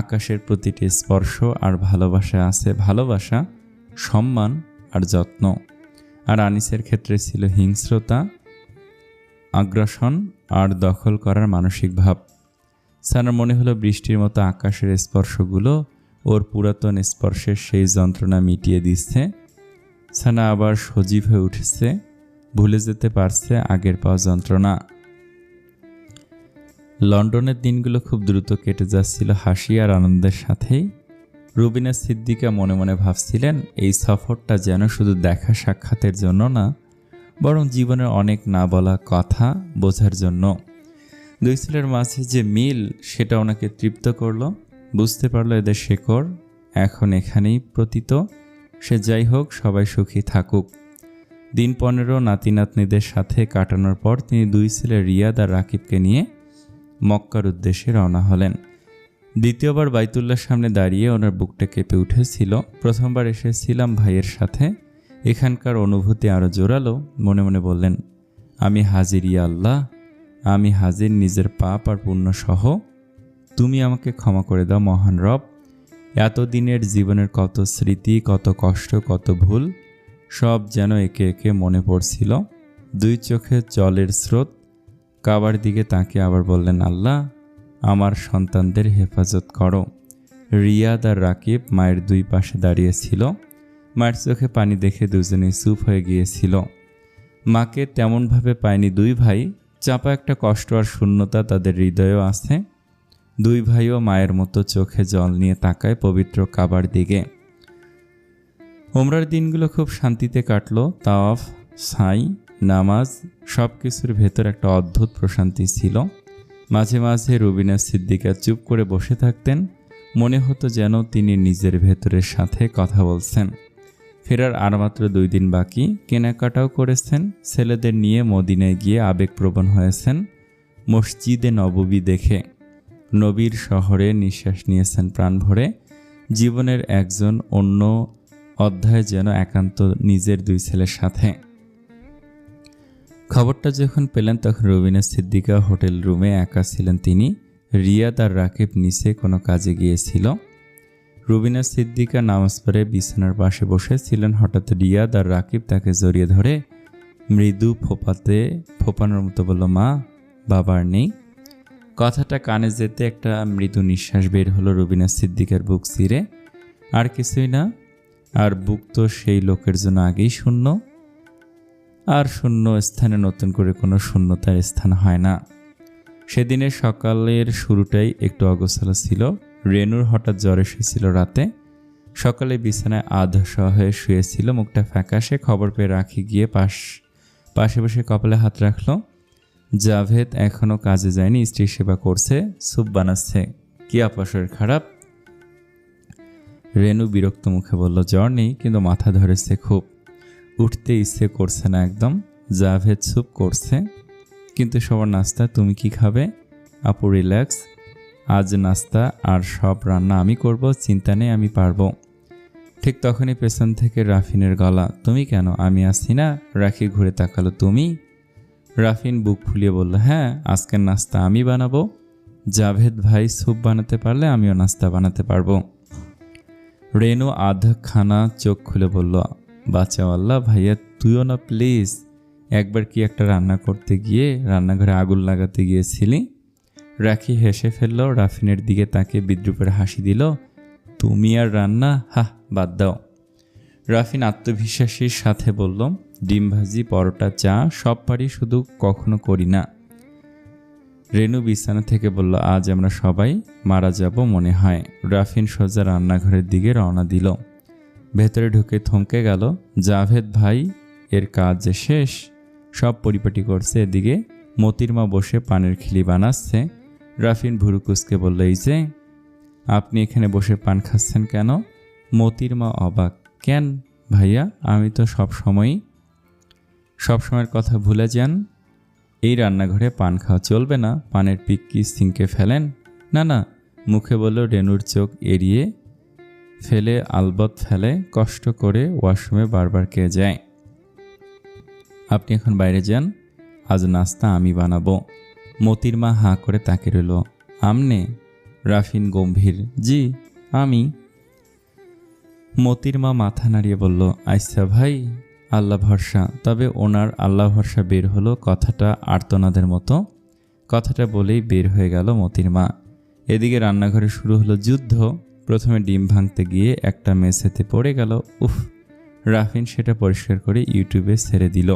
A: আকাশের প্রতিটি স্পর্শ আর ভালোবাসা আছে ভালোবাসা, সম্মান আর যত্ন। আর আনিসের ক্ষেত্রে ছিল হিংস্রতা, আগ্রাসন আর দখল করার মানসিক ভাব। সানার মনে হলো বৃষ্টির মতো আকাশের স্পর্শগুলো ওর পুরাতন স্পর্শের সেই যন্ত্রণা মিটিয়ে দিচ্ছে। সানা আবার সজীব হয়ে উঠেছে, ভুলে যেতে পারছে আগের পাওয়া যন্ত্রণা। লন্ডনের দিনগুলো খুব দ্রুত কেটে যাচ্ছিল হাসি আর আনন্দের সাথেই। রুবিনা সিদ্দিকা মনে মনে ভাবছিলেন এই সফরটা যেন শুধু দেখা সাক্ষাতের জন্য না, বরং জীবনের অনেক না বলা কথা বোঝার জন্য। দুই ছেলের মাঝে যে মিল, সেটা ওনাকে তৃপ্ত করলো। বুঝতে পারলো এদের শেকড় এখন এখানেই পতিত। সে যাই হোক, সবাই সুখী থাকুক। দিন 15 নাতি নাতনিদের সাথে কাটানোর পর তিনি দুই ছেলে রিয়াদ আর রাকিবকে নিয়ে মক্কার উদ্দেশ্যে রওনা হলেন। দ্বিতীয়বার বাইতুল্লাহর সামনে দাঁড়িয়ে ওনার বুকটা কেঁপে উঠেছিল। প্রথমবার এসেছিলাম ভাইয়ের সাথে, এখানকার অনুভূতি আরও জোরালো। মনে মনে বললেন, আমি হাজির ইয়া আল্লাহ, আমি হাজির নিজের পাপ আর পুণ্য সহ। তুমি আমাকে ক্ষমা করে দাও মহান রব। এতদিনের জীবনের কত স্মৃতি, কত কষ্ট, কত ভুল, সব যেন একে একে মনে পড়ছিল। দুই চোখে জলের স্রোত। কাবার দিকে তাকিয়ে আবার বললেন, আল্লাহ আমার সন্তানদের হেফাজত করো। রিয়াদ আর রাকিব মায়ের দুই পাশে দাঁড়িয়েছিল। মায়ের চোখে পানি দেখে দুজনেই চুপ হয়ে গিয়েছিল। মাকে তেমনভাবে পায়নি দুই ভাই। চাপা একটা কষ্ট আর শূন্যতা তাদের হৃদয়েও আছে। দুই ভাইও মায়ের মতো চোখে জল নিয়ে তাকায় পবিত্র কাবার দিকে। উমরার দিনগুলো খুব শান্তিতে কাটলো। তাওয়াফ, সাই, নামাজ, সব কিছুর ভেতর একটা অদ্ভুত প্রশান্তি ছিল। মাঝে মাঝে রুবিনা সিদ্দিকা চুপ করে বসে থাকতেন। মনে হতো যেন তিনি নিজের ভেতরের সাথে কথা বলছেন। ফেরার আর মাত্র 2 দিন বাকি। কেনাকাটাও করেছেন। ছেলেদের নিয়ে মদিনায় গিয়ে আবেগপ্রবণ হয়েছেন মসজিদে নববী দেখে। নবীর শহরে নিঃশ্বাস নিয়েছেন প্রাণ ভরে। জীবনের একজন অন্য অধ্যায় যেন একান্ত নিজের দুই ছেলের সাথে। খবরটা যখন পেলেন তখন রুবিনা সিদ্দিকা হোটেল রুমে একা ছিলেন তিনি। রিয়াদ আর রাকিব নিচে কোনো কাজে গিয়েছিল। রুবিনা সিদ্দিকা নামাজ পড়ে বিছানার পাশে বসেছিলেন। হঠাৎ রিয়াদ আর রাকিব তাকে জড়িয়ে ধরে মৃদু ফোপানোর মতো বলল, মা, বাবার নেই। কথাটা কানে যেতে একটা মৃদু নিঃশ্বাস বের হলো রুবিনা সিদ্দিকার বুক চিরে। আর কিছুই না। আর বুক তো সেই লোকের জন্য আগেই শূন্য। আর শূন্য স্থানে নতুন করে কোনো শূন্যতার স্থান হয় না। সেদিনের সকালের শুরুটাই একটু অগোছালো ছিল। রেনুর হঠাৎ জ্বর এসেছিল রাতে। সকালে বিছানায় আধশোয়া হয়ে শুয়েছিল, মুখটা ফ্যাকাশে। খবর পেয়ে রাখি গিয়ে পাশে বসে কপালে হাত রাখল। জাভেদ এখনও কাজে যায়নি, স্ত্রীর সেবা করছে, স্যুপ বানাচ্ছে। কি আপা, শরীর খারাপ? রেনু বিরক্ত মুখে বলল, জ্বর নেই, কিন্তু মাথা ধরেছে খুব, উঠতে ইচ্ছে করছে না একদম। জাভেদ স্যুপ করছে, কিন্তু সবার নাস্তা। তুমি কি খাবে? আপু রিল্যাক্স, আজ নাস্তা আর সব রান্না আমি করব, চিন্তা নেই, আমি পারবো। ঠিক তখনই পেছন থেকে রাফিনের গলা, তুমি কেন? আমি আসছি না। রাখি ঘুরে তাকালো, তুমি? রাফিন বুক ফুলিয়ে বলল, হ্যাঁ, আজকের নাস্তা আমি বানাবো। জাভেদ ভাই স্যুপ বানাতে পারলে আমিও নাস্তা বানাতে পারবো। রেনু আধখানা চোখ খুলে বলল, বাঁচাও আল্লাহ, ভাইয়া তুইও না প্লিজ। একবার কি একটা রান্না করতে গিয়ে রান্নাঘরে আগুন লাগাতে গিয়েছিলি। রাখি হেসে ফেলল। রাফিনের দিকে তাকে বিদ্রুপের হাসি দিল, তুমি আর রান্না, হাহ, বাদ দাও। রাফিন আত্মবিশ্বাসীর সাথে বলল, ডিম ভাজি, পরোটা, চা সব পারি, শুধু কখনো করি না। রেনু বিছানা থেকে বলল, আজ আমরা সবাই মারা যাব মনে হয়। রাফিন সোজা রান্নাঘরের দিকে রওনা দিল। ভেতরে ঢুকে থমকে গেল। জাভেদ ভাই এর কাজ যে শেষ, সব পরিপাটি করছে। এদিকে মতির মা বসে পানের খিলি বানাচ্ছে। রাফিন ভুরু কুঁচকে বলল, এই যে আপনি এখানে বসে পান খাচ্ছেন কেন? মতির মা অবাক, কেন ভাইয়া, আমি তো সবসময়ের কথা ভুলে যান। এই রান্নাঘরে পান খাওয়া চলবে না, পানের পিক কি সিঙ্কে ফেলেন? না না, মুখে বলল। রেনুর চোখ এড়িয়ে ফেলে আলবত ফেলে কষ্ট করে ওয়াশরুমে বারবার কে যায়। আপনি এখন বাইরে যান, আজ নাস্তা আমি বানাবো। মতির মা হাঁ করে তাকে রইল। আমনে? রাফিন গম্ভীর। জি আমি। মতির মা মাথা নাড়িয়ে বলল, আচ্ছা ভাই, আল্লাহ ভরসা। তবে ওনার আল্লাহ ভরসা বের হলো কথাটা আর্তনাদের মতো। কথাটা বলেই বের হয়ে গেল মতির মা। এদিকে রান্নাঘরে শুরু হলো যুদ্ধ। প্রথমে ডিম ভাঙতে গিয়ে একটা মেঝেতে পড়ে গেল। উফ! রাফিন সেটা পরিষ্কার করে ইউটিউবে ছেড়ে দিল।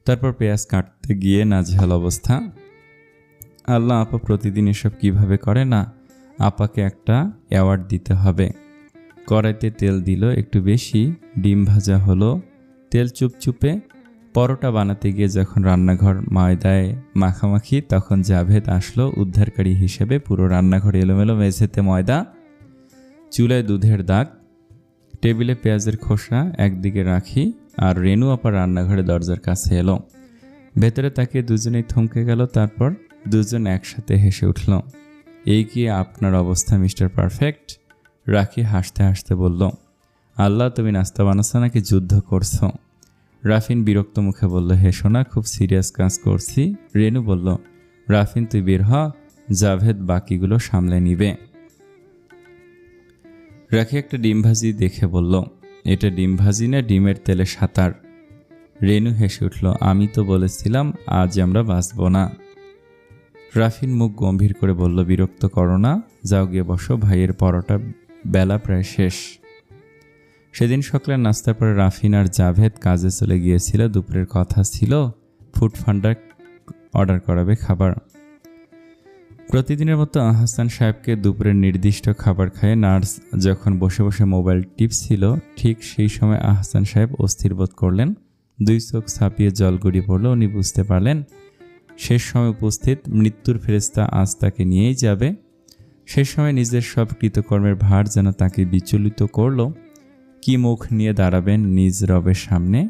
A: তারপর পেঁয়াজ কাটতে গিয়ে নাজেহাল অবস্থা। আল্লাহ, আপা প্রতিদিন এসব কিভাবে করে না? আপাকে একটা অ্যাওয়ার্ড দিতে হবে। কড়াইতে তেল দিল একটু বেশি, ডিম ভাজা হলো তেল চুপচুপে। পরোটা বানাতে গিয়ে যখন রান্নাঘর ময়দায় মাখামাখি, তখন জাভেদ আসলো উদ্ধারকারী হিসেবে। পুরো রান্নাঘর এলোমেলো, মেঝেতে ময়দা, চুলায় দুধের দাগ, টেবিলে পেঁয়াজের খোসা একদিকে রাখি। আর রেনু আপা রান্নাঘরে দরজার কাছে এলো। ভেতরে তাকিয়ে দুজনেই থমকে গেল। তারপর দুজন একসাথে হেসে উঠল। এই কি আপনার অবস্থা মিস্টার পারফেক্ট? রাখি হাসতে হাসতে বলল, আল্লাহ, তুমি নাস্তা বানাচ্ছ নাকি যুদ্ধ করছো? রাফিন বিরক্ত মুখে বলল, হেসো না, খুব সিরিয়াস কাজ করছি। রেনু বলল, রাফিন তুই বের হ, জাভেদ বাকিগুলো সামলে নিবে। রাখি একটা ডিম ভাজি দেখে বলল, এটা ডিম ভাজি না ডিমের তেলে সাঁতার? রেনু হেসে উঠল, আমি তো বলেছিলাম আজ আমরা বাঁচব না। রাফিন মুখ গম্ভীর করে বলল, বিরক্ত করো না, যাও গিয়ে বসো, ভাইয়ের পরোটা বেলা প্রায় শেষ। সেদিন সকালে নাস্তার পরে রাফিন আর জাভেদ কাজে চলে গিয়েছিল। দুপুরের কথা ছিল ফুড ফান্ডার অর্ডার করাবে খাবার। প্রতিদিনের মতো আহসান সাহেবকে দুপুরের নির্দিষ্ট খাবার খাইয়ে নার্স যখন বসে বসে মোবাইল টিপছিল, ঠিক সেই সময় আহসান সাহেব অস্থির বোধ করলেন। দুই চোখ ছাপিয়ে জল গড়িয়ে পড়ল। উনি বুঝতে পারলেন শেষ সময় উপস্থিত মৃত্যুর ফেরেশতা আজ তাকে নিয়েই যাবে। শেষ সময় নিজের সব কৃতকর্মের ভার যেন তাকে বিচলিত করল। কি মুখ নিয়ে দাঁড়াবেন নিজ রবের সামনে?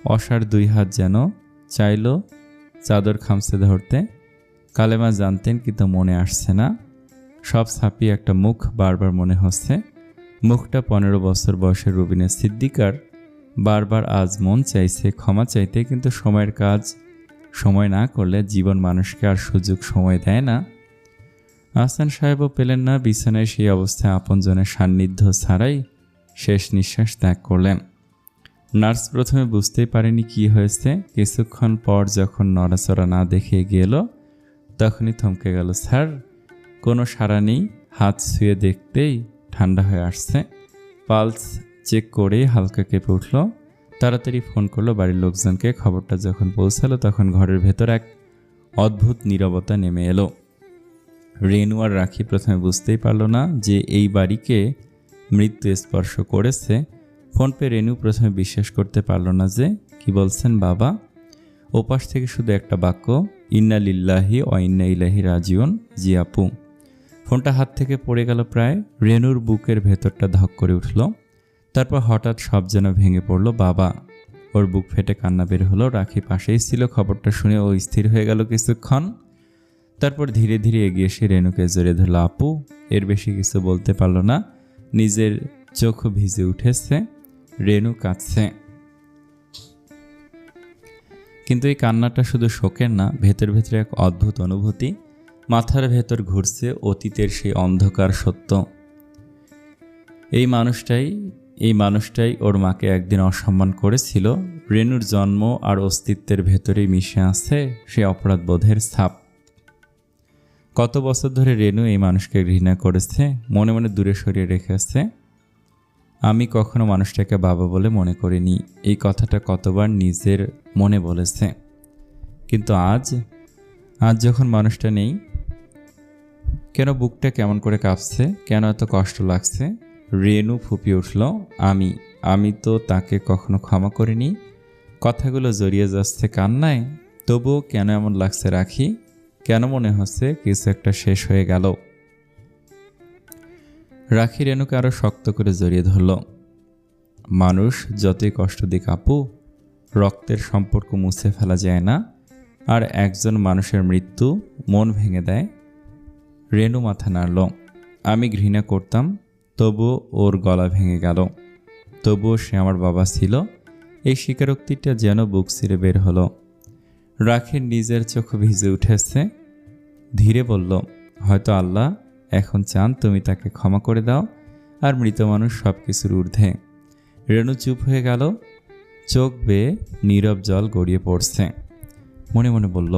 A: অসার দুই হাত যেন চাইল চাদর খামচে ধরতে। কালেমা জানতেন কিন্তু মনে আসছে না। সব ছাপিয়ে একটা মুখ বারবার মনে হচ্ছে। মুখটা 15 বছর বয়সের রুবিনা সিদ্দিকার। বারবার আজ মন চাইছে ক্ষমা চাইতে, কিন্তু সময়ের কাজ সময় না করলে জীবন মানুষকে আর সুযোগ সময় দেয় না। আহসান সাহেবও পেলেন না। বিছানায় সেই অবস্থায় আপনজনের সান্নিধ্য ছাড়াই শেষ নিঃশ্বাস ত্যাগ করলেন। নার্স প্রথমে বুঝতেই পারেনি কি হয়েছে। কিছুক্ষণ পর যখন নড়াচড়া না দেখে গেল, তখনই থমকে গেল। স্যার, কোনো সাড়া নেই। হাত ছুঁয়ে দেখতেই ঠান্ডা হয়ে আসছে। পালস চেক করে হালকা কেঁপে উঠল। তাড়াতাড়ি ফোন করলো বাড়ির লোকজনকে। খবরটা যখন পৌঁছালো তখন ঘরের ভেতর এক অদ্ভুত নীরবতা নেমে এলো। রেনু আর রাখি প্রথমে বুঝতেই পারল না যে এই বাড়িকে মৃত্যু স্পর্শ করেছে। ফোন পেয়ে রেনু প্রথমে বিশ্বাস করতে পারল না যে কি বলছেন বাবা। ওপাশ থেকে শুধু একটা বাক্য, ইন্না লিল্লাহি ওয়া ইন্না ইলাইহি রাজিউন। জি আপু। ফোনটা হাত থেকে পড়ে গেল প্রায়। রেনুর বুকের ভেতরটা ধক করে উঠল। তারপর হঠাৎ সব যেন ভেঙে পড়ল। বাবা! ওর বুক ফেটে কান্না বের হলো। রাখি পাশেই ছিল। খবরটা শুনে ও স্থির হয়ে গেল কিছুক্ষণ। তারপর ধীরে ধীরে এগিয়ে এসে রেনুকে জড়িয়ে ধরল। আপু! এর বেশি কিছু বলতে পারল না। নিজের চোখ ভিজে উঠেছে। রেনু কাঁদছে। কিন্তু এই কান্নাটা শুধু শোকের না, ভেতর ভেতরে এক অদ্ভুত অনুভূতি। মাথার ভেতর ঘুরছে অতীতের সেই অন্ধকার সত্য। এই মানুষটাই ওর মাকে একদিন অসম্মান করেছিল। রেনুর জন্ম আর অস্তিত্বের ভেতরেই মিশে আছে সে অপরাধবোধের ছাপ। কত বছর ধরে রেনু এই মানুষকে ঘৃণা করেছে, মনে মনে দূরে সরিয়ে রেখেছে। আমি কখনো মানুষটাকে বাবা বলে মনে করিনি। এই কথাটা কতবার নিজের মনে বলেছে। কিন্তু আজ যখন মানুষটা নেই, কেন বুকটা কেমন করে কাঁপছে, কেন এত কষ্ট লাগছে। রেনু ফুপিয়ে উঠল। আমি তো তাকে কখনো ক্ষমা করিনি। কথাগুলো জড়িয়ে যাচ্ছে কান্নায়। তবুও কেন এমন লাগছে রাখি? কেন মনে হচ্ছে কিছু একটা শেষ হয়ে গেল? রাখি রেনুকে আরো শক্ত করে জড়িয়ে ধরল। মানুষ যতই কষ্ট দিক আপু, রক্তের সম্পর্ক মুছে ফেলা যায় না। আর একজন মানুষের মৃত্যু মন ভেঙে দেয়। রেনু মাথা নাড়ল। আমি ঘৃণা করতাম, তবুও ওর গলা ভেঙে গেল। তবুও সে আমার বাবা ছিল, এই স্বীকারোক্তিটা যেন বুক ছিঁড়ে বের হলো। রাখির নিজের চোখ ভিজে উঠেছে। ধীরে বলল, হয়তো আল্লাহ এখন চান তুমি তাকে ক্ষমা করে দাও, আর মৃত মানুষ সব কিছুর ঊর্ধ্বে। রেনু চুপ হয়ে গেল। চোখ বেয়ে নীরব জল গড়িয়ে পড়ছে। মনে মনে বলল,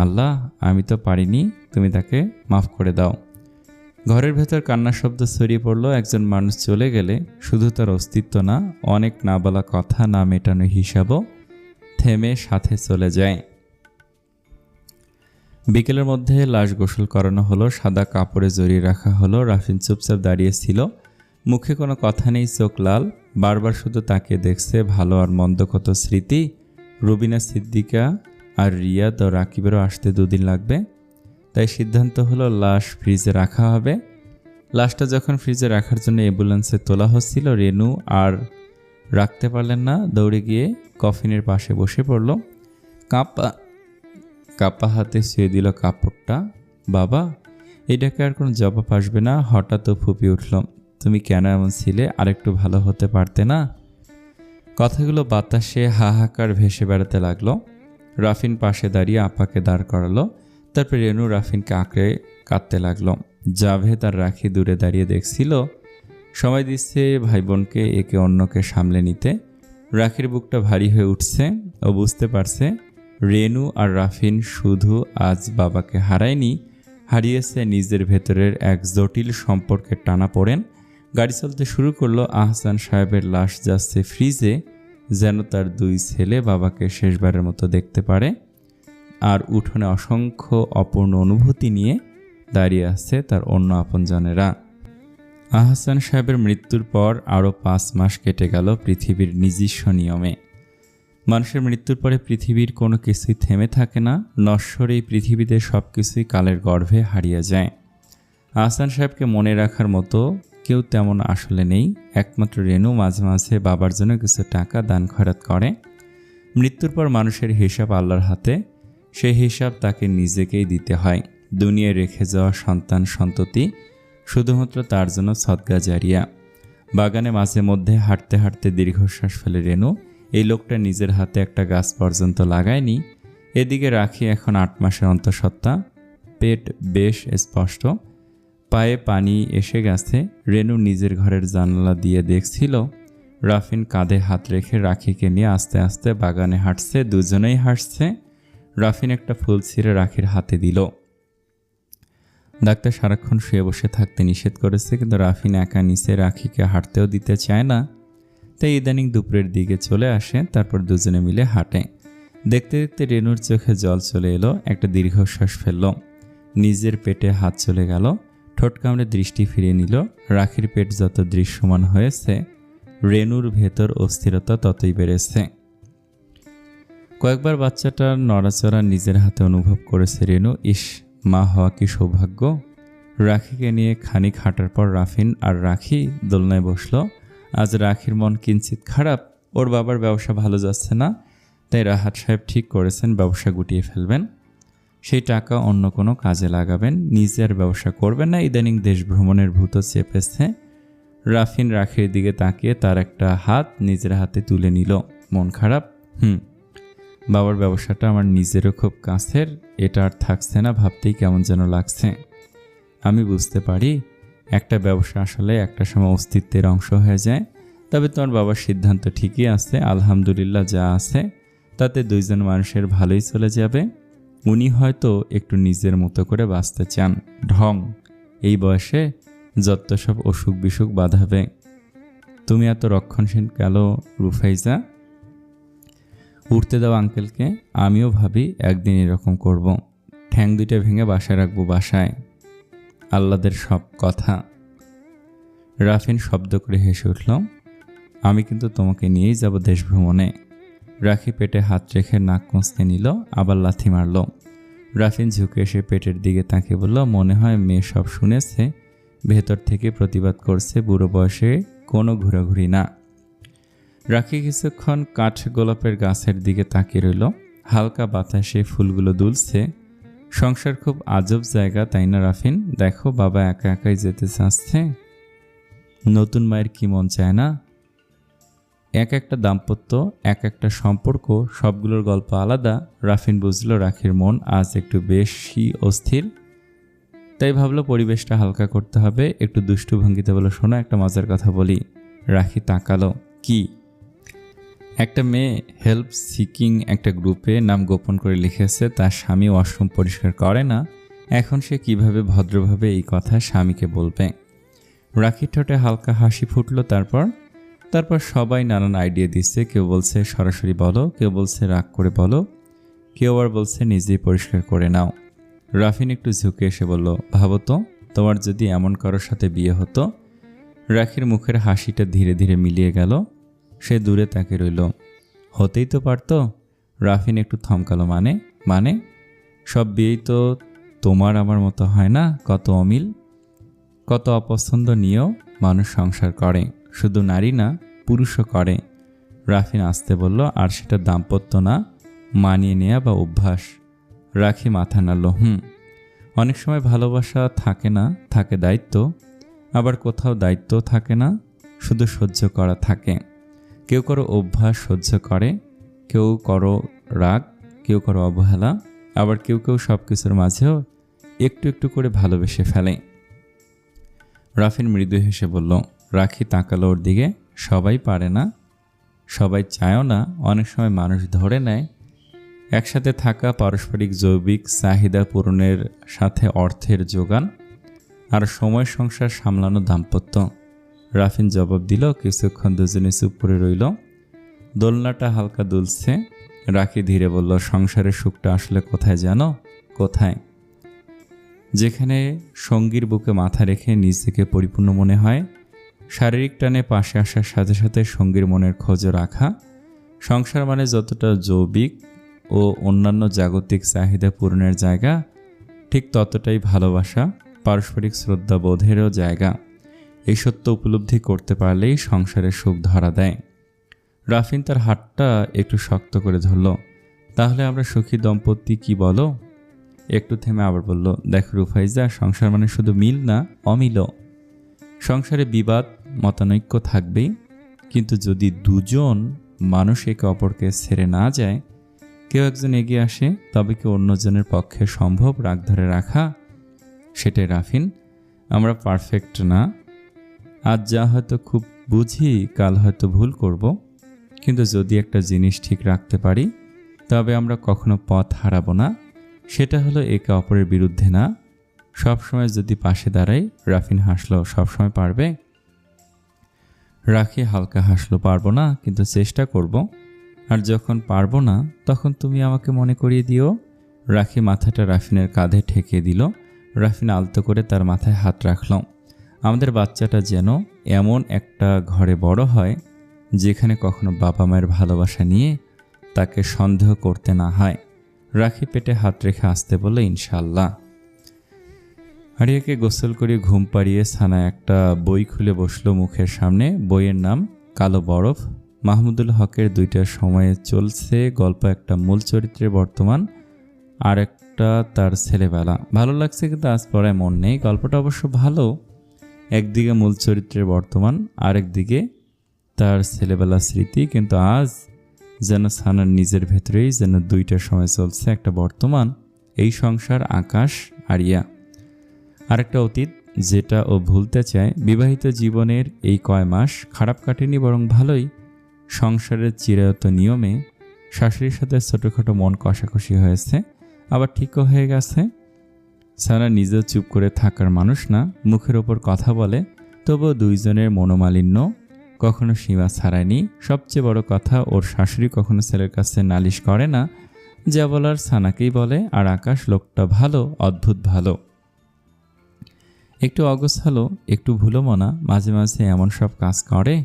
A: আল্লাহ, আমি তো পারিনি, তুমি তাকে মাফ করে দাও। ঘরের ভেতর কান্নার শব্দ ছড়িয়ে পড়ল। একজন মানুষ চলে গেলে শুধু তার অস্তিত্ব না, অনেক না বলা কথা, না মেটানো হিসাবও থেমে সাথে চলে যায়। বিকেলের মধ্যে লাশ গোসল করানো হলো, সাদা কাপড়ে জড়িয়ে রাখা হলো। রাফিন চুপচাপ দাঁড়িয়েছিল, মুখে কোনো কথা নেই, চোখ লাল, বারবার শুধু তাকে দেখছে। ভালো আর মন্দ কত স্মৃতি। রুবিনা, সিদ্দিকা আর রিয়াদ ও রাকিবেরও আসতে 2 দিন লাগবে। তাই সিদ্ধান্ত হলো লাশ ফ্রিজে রাখা হবে। লাশটা যখন ফ্রিজে রাখার জন্য অ্যাম্বুলেন্সে তোলা হচ্ছিল, রেনু আর রাখতে পারলেন না, দৌড়ে গিয়ে কফিনের পাশে বসে পড়ল। কাপা হাতে শুয়ে দিল কাপড়টা। বাবা, এটাকে আর কোনো জবাব আসবে না। হঠাৎ ও ফুপিয়ে উঠল, তুমি কেন এমন ছিলে? আরেকটু ভালো হতে পারতে না? কথাগুলো বাতাসে হাহাকার ভেসে বেড়াতে লাগলো। রাফিন পাশে দাঁড়িয়ে আপাকে দাঁড় করালো। তারপর রেনু রাফিনকে আঁকড়ে কাঁদতে লাগলো। জাভেদ আর রাখি দূরে দাঁড়িয়ে দেখছিল, সময় দিচ্ছে ভাই বোনকে একে অন্যকে সামলে নিতে। রাখির বুকটা ভারী হয়ে উঠছে। ও বুঝতে পারছে রেনু আর রাফিন শুধু আজ বাবাকে হারায়নি, হারিয়েছে নিজের ভেতরের এক জটিল সম্পর্কের টানাপোড়েন। গাড়ি চলতে শুরু করলো। আহসান সাহেবের লাশ যাচ্ছে ফ্রিজে, যেন তার 2 ছেলে বাবাকে শেষবারের মতো দেখতে পারে। আর উঠোনে অসংখ্য অপূর্ণ অনুভূতি নিয়ে দাঁড়িয়ে আছে তার অন্য আপনজনেরা। আহসান সাহেবের মৃত্যুর পর আরও 5 মাস কেটে গেল পৃথিবীর নিজস্ব নিয়মে। মানুষের মৃত্যুর পরে পৃথিবীর কোনো কিছুই থেমে থাকে না। নশ্বর এই পৃথিবীতে সব কিছুই কালের গর্ভে হারিয়ে যায়। আহসান সাহেবকে মনে রাখার মতো কেউ তেমন আসলে নেই। একমাত্র রেনু মাঝে মাঝে বাবার জন্য কিছু টাকা দান খয়রাত করে। মৃত্যুর পর মানুষের হিসাব আল্লাহর হাতে, সেই হিসাব তাকে নিজেকেই দিতে হয়। দুনিয়ায় রেখে যাওয়া সন্তান সন্ততি শুধুমাত্র তার জন্য সদকা জারিয়া। বাগানে মাঝে মধ্যে হাঁটতে হাঁটতে দীর্ঘশ্বাস ফেলে রেনু। এই লোকটা নিজের হাতে একটা গাছ পর্যন্ত লাগায়নি। এদিকে রাখি এখন 8 মাসের অন্তঃসত্ত্বা, পেট বেশ স্পষ্ট, পায়ে পানি এসে গেছে। রেনু নিজের ঘরের জানালা দিয়ে দেখছিল রাফিন কাঁধে হাত রেখে রাখিকে নিয়ে আস্তে আস্তে বাগানে হাঁটছে। দুজনেই হাসছে। রাফিন একটা ফুল ছিঁড়ে রাখির হাতে দিল। ডাক্তার সারাক্ষণ শুয়ে বসে থাকতে নিষেধ করেছে, কিন্তু রাফিন একা নিচে রাখিকে হাঁটতেও দিতে চায় না। তাই ইদানিং দুপুরের দিকে চলে আসে, তারপর দুজনে মিলে হাঁটে। দেখতে দেখতে রেনুর চোখে জল চলে এলো। একটা দীর্ঘশ্বাস ফেলল। নিজের পেটে হাত চলে গেল। ঠোঁট কামড়ে দৃষ্টি ফিরিয়ে নিল। রাখির পেট যত দৃশ্যমান হয়েছে, রেনুর ভেতর অস্থিরতা ততই বেড়েছে। কয়েকবার বাচ্চাটার নড়াচড়া নিজের হাতে অনুভব করেছে রেনু। ইস, মা হওয়া কি সৌভাগ্য। রাখিকে নিয়ে খানিক হাঁটার পর রাফিন আর রাখি দোলনায় বসল। আজ রাখির মন কিঞ্চিত খারাপ। ওর বাবার ব্যবসা ভালো যাচ্ছে না, তাই রাহাত সাহেব ঠিক করেছেন ব্যবসা গুটিয়ে ফেলবেন। সেই টাকা অন্য কোনো কাজে লাগাবেন, নিজের ব্যবসা করবেন না। ইদানিং দেশ ভ্রমণের ভূত চেপেছে। রাফিন রাখির দিকে তাকিয়ে তার একটা হাত নিজের হাতে তুলে নিল। মন খারাপ? বাবার ব্যবসাটা আমার নিজেরও খুব কাছের, এটা আর থাকছে না, ভাবতেই কেমন যেন লাগছে। আমি বুঝতে পারি একটা ব্যবসা আসলে একটা সময় অস্তিত্বের অংশ হয়ে যায়। তবে তোমার বাবার সিদ্ধান্ত ঠিকই আছে। আলহামদুলিল্লাহ, যা আছে তাতে 2 জন মানুষের ভালোই চলে যাবে। উনি হয়তো একটু নিজের মতো করে বাঁচতে চান। ঢং, এই বয়সে যত সব অসুখ বিসুখ বাঁধাবে। তুমি এত রক্ষণশীল কেন রুফাইজা? উঠতে দাও আঙ্কেলকে। আমিও ভাবি একদিন এরকম করব। ঠ্যাং 2টা ভেঙে বাসায় রাখবো, বাসায়। আল্লাদের সব কথা। রাফিন শব্দ করে হেসে উঠল। আমি কিন্তু তোমাকে নিয়েই যাব দেশ ভ্রমণে। রাখি পেটে হাত রেখে নাক মুছতে নিল, আবার লাথি মারল। রাফিন ঝুঁকে এসে পেটের দিকে তাকিয়ে বলল, মনে হয় মেয়ে সব শুনেছে, ভেতর থেকে প্রতিবাদ করছে। বুড়ো বয়সে কোনো ঘোরাঘুরি না। রাখি কিছুক্ষণ কাঠ গোলাপের গাছের দিকে তাকিয়ে রইল। হালকা বাতাসে ফুলগুলো দুলছে। সংসার খুব আজব জায়গা, তাই না রাফিন? দেখো বাবা একা একাই যেতে চাচ্ছে, নতুন মায়ের কি মন চায় না? এক একটা দাম্পত্য, এক একটা সম্পর্ক, সবগুলোর গল্প আলাদা। রাফিন বুঝলো রাখির মন আজ একটু বেশি অস্থির, তাই ভাবলো পরিবেশটা হালকা করতে হবে। একটু দুষ্টু ভঙ্গিতে বলল, শোনো একটা মজার কথা বলি। রাখি তাকালো। কি? একটা মেয়ে হেল্প সিকিং একটা গ্রুপে নাম গোপন করে লিখেছে তার স্বামী ওয়াশরুম পরিষ্কার করে না। এখন সে কিভাবে ভদ্রভাবে এই কথা স্বামীকে বলবে? রাখির ঠোঁটে হালকা হাসি ফুটলো। তারপর সবাই নানান আইডিয়া দিচ্ছে। কেউ বলছে সরাসরি বলো, কেউ বলছে রাগ করে বলো, কেউ আবার বলছে নিজেই পরিষ্কার করে নাও। রাফিন একটু ঝুঁকে এসে বলল, ভাবো তো তোমার যদি এমন কারোর সাথে বিয়ে হতো। রাখির মুখের হাসিটা ধীরে ধীরে মিলিয়ে গেল। সে দূরে তাকে রইল। হতেই তো পারতো। রাফিন একটু থমকালো। মানে সব বিয়েই তো তোমার আমার মতো হয় না। কত অমিল, কত অপছন্দ নিয়েও মানুষ সংসার করে। শুধু নারী না, পুরুষও করে। রাফিন আসতে বলল, আর সেটা দাম্পত্য না, মানিয়ে নেয়া বা অভ্যাস। রাখি মাথা নাড়ল। অনেক সময় ভালোবাসা থাকে না, থাকে দায়িত্ব। আবার কোথাও দায়িত্ব থাকে না, শুধু সহ্য করা থাকে। কেউ কারো অভ্যাস সহ্য করে, কেউ কারো রাগ, কেউ কারো অবহেলা, আবার কেউ কেউ সব কিছুর মাঝেও একটু একটু করে ভালোবেসে ফেলে। রাফিন মৃদু হেসে বলল। রাখি তাকালো ওর দিকে। সবাই পারে না, সবাই চায়ও না। অনেক সময় মানুষ ধরে নেয় একসাথে থাকা পারস্পরিক জৈবিক চাহিদা পূরণের সাথে অর্থের যোগান, আর সময় সংসার সামলানো দাম্পত্য। রাফিন জবাব দিল। কিছুক্ষণ দুজনে চুপ করে রইল। দোলনাটা হালকা দুলছে। রাখি ধীরে বলল, সংসারের সুখটা আসলে কোথায় জানো? কোথায়? যেখানে সঙ্গীর বুকে মাথা রেখে নিজেকে পরিপূর্ণ মনে হয়। শারীরিক টানে পাশে আসার সাথে সাথে সঙ্গীর মনের খোঁজও রাখা। সংসার মানে যতটা জৈবিক ও অন্যান্য জাগতিক চাহিদা পূরণের জায়গা, ঠিক ততটাই ভালোবাসা, পারস্পরিক শ্রদ্ধাবোধেরও জায়গা। এই সত্য উপলব্ধি করতে পারলেই সংসারের সুখ ধরা দেয়। রাফিন তার হাতটা একটু শক্ত করে ধরল। তাহলে আমরা সুখী দম্পতি কি বলো? একটু থেমে আবার বলল, দেখো রুফাইজা, সংসার মানে শুধু মিল না, অমিলও। সংসারে বিবাদ মতানৈক্য থাকবেই, কিন্তু যদি দুজন মানুষ একে অপরকে ছেড়ে না যায়, কেউ একজন এগিয়ে আসে, তবে কি অন্যজনের পক্ষে সম্ভব রাগ ধরে রাখা? সেটাই রাফিন। আমরা পারফেক্ট না। আজ যা হয়তো খুব বুঝি, কাল হয়তো ভুল করব, কিন্তু যদি একটা জিনিস ঠিক রাখতে পারি, তবে আমরা কখনো পথ হারাবো না। সেটা হলো একে অপরের বিরুদ্ধে না, সবসময় যদি পাশে দাঁড়াই। রাফিন হাসলো। সবসময় পারবে? রাখি হালকা হাসলো। পারবো না, কিন্তু চেষ্টা করব। আর যখন পারবো না, তখন তুমি আমাকে মনে করিয়ে দিও। রাখি মাথাটা রাফিনের কাঁধে ঠেকিয়ে দিল। রাফিন আলতো করে তার মাথায় হাত রাখল। আমাদের বাচ্চাটা যেন এমন একটা ঘরে বড় হয়, যেখানে কখনো বাবা মায়ের ভালোবাসা নিয়ে তাকে সন্দেহ করতে না হয়। রাখি পেটে হাত রেখে আসতে বলল, ইনশাল্লাহ। আরিয়াকে গোসল করে ঘুম পাড়িয়ে সানা একটা বই খুলে বসলো মুখের সামনে। বইয়ের নাম কালো বরফ। মাহমুদুল হকের 2টার সময়ে চলছে গল্প। একটা মূল চরিত্রের বর্তমান, আর একটা তার ছেলেবেলা। ভালো লাগছে, কিন্তু আজ পড়ায় মন নেই। গল্পটা অবশ্য ভালো। একদিকে মূল চরিত্রের বর্তমান, আরেকদিকে তার ছেলেবেলার স্মৃতি, কিন্তু আজ যেন সানার নিজের ভেতরেই যেন 2টার সময় চলছে। একটা বর্তমান, এই সংসার, আকাশ, আরিয়া, আরেকটা অতীত যেটা ও ভুলতে চায়। বিবাহিত জীবনের এই কয় মাস খারাপ কাটেনি, বরং ভালোই। সংসারের চিরায়ত নিয়মে শাশুড়ির সাথে ছোটোখাটো মন কষাকষি হয়েছে, আবার ঠিকও হয়ে গেছে। সানা নিজেও চুপ করে থাকার মানুষ না, মুখের ওপর কথা বলে, তবুও দুইজনের মনোমালিন্য কখনো সীমা ছাড়ায়নি। সবচেয়ে বড় কথা, ওর শাশুড়ি কখনো ছেলের কাছে নালিশ করে না। যা বলার সানাকেই বলে। আর আকাশ লোকটা ভালো, অদ্ভুত ভালো। একটু অগোছালো, একটু ভুলো মনা, মাঝে মাঝে এমন সব কাজ করে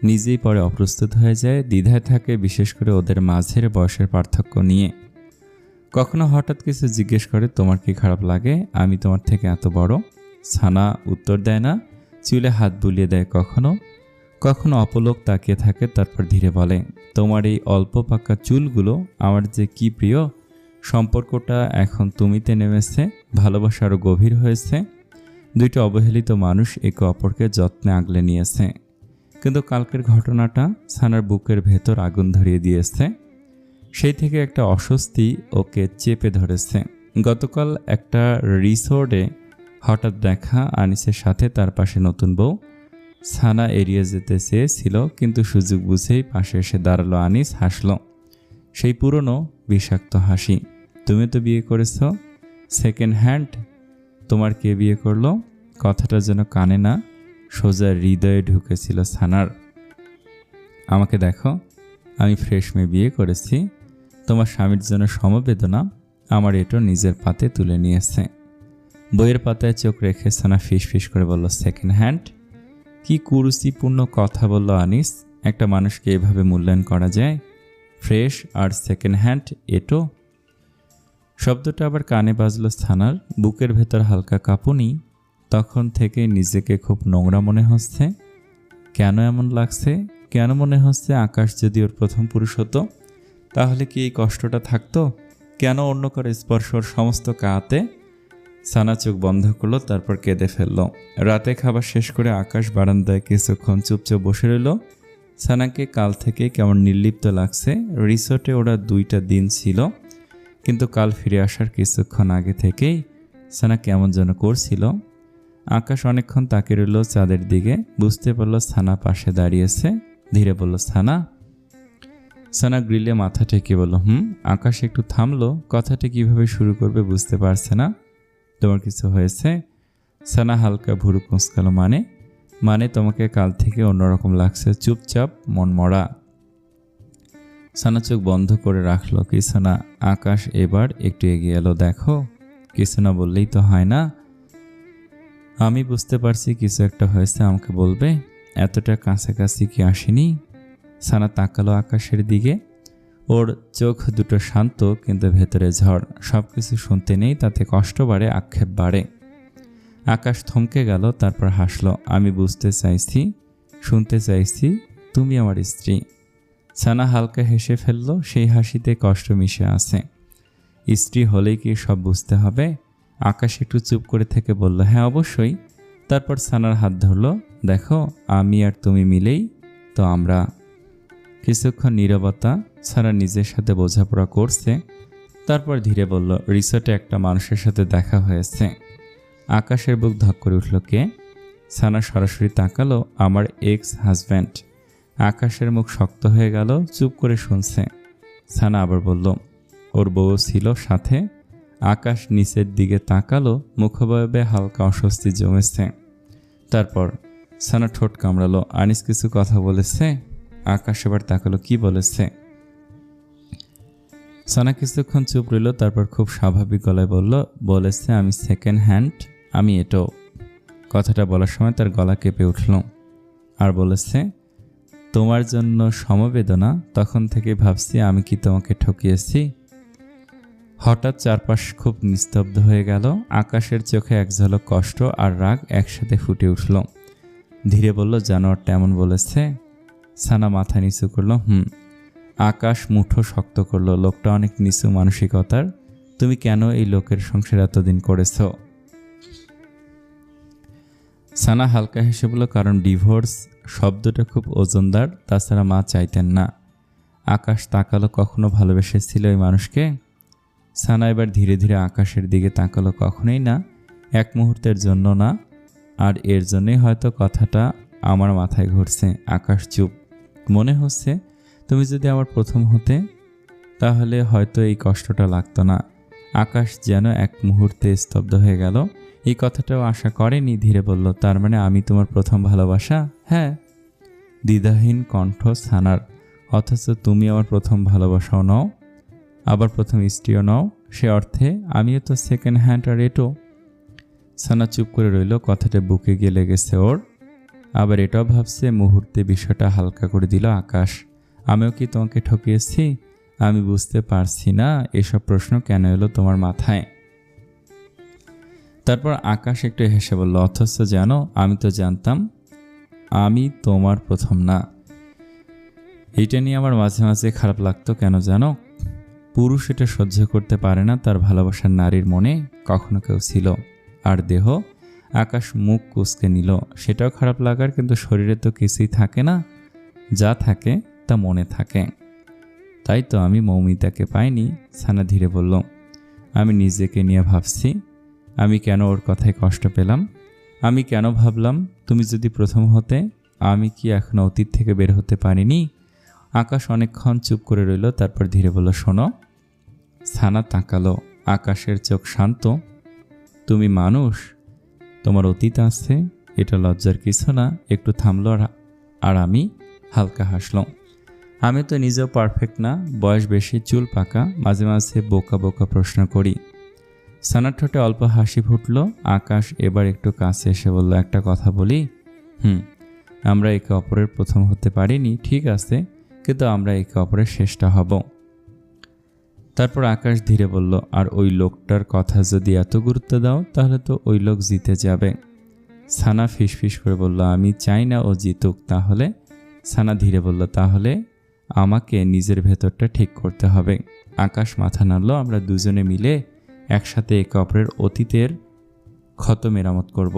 A: নিজেই পরে অপ্রস্তুত হয়ে যায়, দ্বিধায় থাকে, বিশেষ করে ওদের মাঝের বয়সের পার্থক্য নিয়ে। কখনো হঠাৎ কিছু জিজ্ঞেস করে, তোমার কি খারাপ লাগে আমি তোমার থেকে এত বড়? সানা উত্তর দেয় না, চুলে হাত বুলিয়ে দেয়। কখনো কখনো অপলক তাকিয়ে থাকে, তারপর ধীরে বলে, তোমার এই অল্প পাকা চুলগুলো আমার যে কি প্রিয়। সম্পর্কটা এখন তুমিতে নেমেছে, ভালোবাসা আরও গভীর হয়েছে। দুইটা অবহেলিত মানুষ একে অপরকে যত্নে আগলে নিয়েছে। কিন্তু কালকের ঘটনাটা সানার বুকের ভেতর আগুন ধরিয়ে দিয়েছে। সেই থেকে একটা অস্বস্তি ওকে চেপে ধরেছে। গতকাল একটা রিসোর্টে হঠাৎ দেখা আনিসের সাথে, তার পাশে নতুন বউ। সানা এড়িয়ে যেতে চেয়েছিল, কিন্তু সুযোগ বুঝেই পাশে এসে দাঁড়ালো আনিস, হাসলো। সেই পুরনো বিষাক্ত হাসি। তুমি তো বিয়ে করেছ, সেকেন্ড হ্যান্ড। তোমার কে বিয়ে করলো? কথাটা যেন কানে না, সোজা হৃদয়ে ঢুকেছিল সানার। আমাকে দেখো, আমি ফ্রেশ মেয়ে বিয়ে করেছি। তোমার স্বামীর জন্য সমবেদনা আমার এটো নিজের পাতে তুলে নিয়েছে। বইয়ের পাতায় চোখ রেখে সানা ফিস ফিস করে বলল, সেকেন্ড হ্যান্ড? কি কুরুচিপূর্ণ কথা বলল আনিস। একটা মানুষকে এভাবে মূল্যায়ন করা যায়? ফ্রেশ আর সেকেন্ড হ্যান্ড এটো? শব্দটা আবার কানে বাজল সানার। বুকের ভেতর হালকা কাঁপুনি। তখন থেকে নিজেকে খুব নোংরা মনে হচ্ছে। কেন এমন লাগছে? কেন মনে হচ্ছে আকাশ যদি ওর প্রথম পুরুষ হতো, তাহলে কি এই কষ্টটা থাকতো? কেন অন্য করে স্পর্শ ওর সমস্ত কাতে? সানা চোখ বন্ধ করলো, তারপর কেঁদে ফেলল। রাতে খাবার শেষ করে আকাশ বারান্দায় কিছুক্ষণ চুপচাপ বসে রইল। সানাকে কাল থেকে কেমন নির্লিপ্ত লাগছে। রিসোর্টে ওরা 2টা দিন ছিল, কিন্তু কাল ফিরে আসার কিছুক্ষণ আগে থেকেই সানা কেমন যেন করছিল। আকাশ অনেকক্ষণ তাকিয়ে রইল চাঁদের দিকে। বুঝতে পারল সানা পাশে দাঁড়িয়েছে। ধীরে বলল, সানা। সানা গ্রিলে মাথা ঠেকে বলল, আকাশ একটু থামলো। কথাটা কিভাবে শুরু করবে বুঝতে পারছে না। তোমার কিছু হয়েছে? সানা হালকা ভুরু কুঁচকালো। মানে তোমাকে কাল থেকে অন্যরকম লাগছে, চুপচাপ, মনমরা। সানা চোখ বন্ধ করে রাখলো। কিছু না। আকাশ এবার একটু এগিয়ে এলো। দেখো, কিছু না বললেই তো হয় না। আমি বুঝতে পারছি কিছু একটা হয়েছে, আমাকে বলবে। এতটা কাছাকাছি কি আসেনি? সানা তাকালো আকাশের দিকে। ওর চোখ দুটো শান্ত, কিন্তু ভেতরে ঝড়। সব কিছু শুনতে নেই, তাতে কষ্ট বাড়ে, আক্ষেপ বাড়ে। আকাশ থমকে গেল, তারপর হাসলো। আমি বুঝতে চাইছি, শুনতে চাইছি, তুমি আমার স্ত্রী। সানা হালকা হেসে ফেলল। সেই হাসিতে কষ্ট মিশে আছে। স্ত্রী হলেই কি সব বুঝতে হবে? আকাশ একটু চুপ করে থেকে বলল, হ্যাঁ অবশ্যই। তারপর সানার হাত ধরল। দেখো, আমি আর তুমি মিলেই তো আমরা। কিছুক্ষণ নীরবতা। সানা নিজের সাথে বোঝাপড়া করছে। তারপর ধীরে বলল, রিসোর্টে একটা মানুষের সাথে দেখা হয়েছে। আকাশের বুক ধক করে উঠল। কে? সানা সরাসরি তাকালো, আমার এক্স হাজব্যান্ড। আকাশের মুখ শক্ত হয়ে গেল, চুপ করে শুনছে। সানা আবার বলল, ওর বউ ছিল সাথে। আকাশ নিচের দিকে তাকালো, মুখভাবে হালকা অস্বস্তি জমেছে। তারপর সানা ঠোঁট কামড়ালো। আনিস কিছু কথা বলেছে? আকাশ এবার তাকালো, কি বলেছে? সানা কিছুক্ষণ চুপ রইল, তারপর খুব স্বাভাবিক গলায় বলেছে আমি সেকেন্ড হ্যান্ড, আমি এটাও। কথাটা বলার সময় তার গলা কেঁপে উঠল। আর বলেছে, তোমার জন্য সমবেদনা। তখন থেকে ভাবছি আমি কি তোমাকে ঠকিয়েছি। হঠাৎ চারপাশ খুব নিস্তব্ধ হয়ে গেল। আকাশের চোখে এক ঝলক কষ্ট আর রাগ একসাথে ফুটে উঠল। ধীরে বলল, জানোয়ারটা এমন বলেছে? সানা মাথা নিচু করল। আকাশ মুঠো শক্ত করল। লোকটা অনেক নিচু মানসিকতার। তুমি কেন এই লোকের সংসার এতদিন করেছ? সানা হালকা হেসে বলল, কারণ ডিভোর্স শব্দটা খুব ওজনদার, তাছাড়া মা চাইতেন না। আকাশ তাকালো, কখনো ভালোবেসেছিল ওই মানুষকে? সানা এবার ধীরে ধীরে আকাশের দিকে তাকালো। কখনোই না, এক মুহূর্তের জন্য না। আর এর জন্যই হয়তো কথাটা আমার মাথায় ঘুরছে। আকাশ চুপ। মনে হচ্ছে তুমি যদি আমার প্রথম হতে, তাহলে হয়তো এই কষ্টটা লাগতো না। আকাশ যেন এক মুহূর্তে স্তব্ধ হয়ে গেল। এই কথাটাও আশা করেনি। ধীরে বলল, তার মানে আমি তোমার প্রথম ভালোবাসা? হ্যাঁ। দ্বিধাহীন কণ্ঠ সানার। অথচ তুমি আমার প্রথম ভালোবাসাও নও, আবার প্রথম স্ত্রীও নও। সে অর্থে আমিও তো সেকেন্ড হ্যান্ড আর এটো। সানা চুপ করে রইল। কথাটা বুকে গিয়ে লেগেছে ওর। আবার এটাও ভাবছে। মুহূর্তে বিষয়টা হালকা করে দিল আকাশ। আমিও কি তোমাকে ঠকিয়েছি? আমি বুঝতে পারছি না এসব প্রশ্ন কেন এলো তোমার মাথায়। তারপর আকাশ একটু হেসে বলল, অথচ জানো, আমি তো জানতাম আমি তোমার প্রথম না। এইটা নিয়ে আমার মাঝে মাঝে খারাপ লাগতো। কেন জানো? পুরুষ এটা সহ্য করতে পারে না তার ভালোবাসার নারীর মনে কখনো কেউ ছিল। আর দেহ, আকাশ মুখ কুঁচকে নিল। সেটাও খারাপ লাগার, কিন্তু শরীরে তো কিছুই থাকে না, যা থাকে তা মনে থাকে। তাই তো আমি মৌমিতাকে পাইনি। সানা ধীরে বলল, আমি নিজেকে নিয়ে ভাবছি, আমি কেন ওর কথায় কষ্ট পেলাম। আমি কেন ভাবলাম তুমি যদি প্রথম হতে, আমি কি এখনো অতীত থেকে বের হতে পারিনি। আকাশ অনেকক্ষণ চুপ করে রইল, তারপর ধীরে বলল, শোনো। সানা তাকালো। আকাশের চোখ শান্ত। তুমি মানুষ, তোমার অতীত আছে, এটা লজ্জার কিছু না। একটু থামলো আর আমি হালকা হাসলাম। আমি তো নিজেও পারফেক্ট না, বয়স বেশি, চুল পাকা, মাঝে মাঝে বোকা বোকা প্রশ্ন করি। সানার ঠোঁটে অল্প হাসি ফুটল। আকাশ এবার একটু কাছে এসে বলল, একটা কথা বলি। আমরা একে অপরের প্রথম হতে পারিনি, ঠিক আছে, কিন্তু আমরা একে অপরের শেষটা হব। তারপর আকাশ ধীরে বলল, আর ওই লোকটার কথা যদি এত গুরুত্ব দাও, তাহলে তো ওই লোক জিতে যাবে। সানা ফিসফিস করে বলল, আমি চাই না ও জিতুক। তাহলে? সানা ধীরে বলল, তাহলে আমাকে নিজের ভেতরটা ঠিক করতে হবে। আকাশ মাথা নাড়ল। আমরা দুজনে মিলে একসাথে একে অপরের অতীতের ক্ষত মেরামত করব।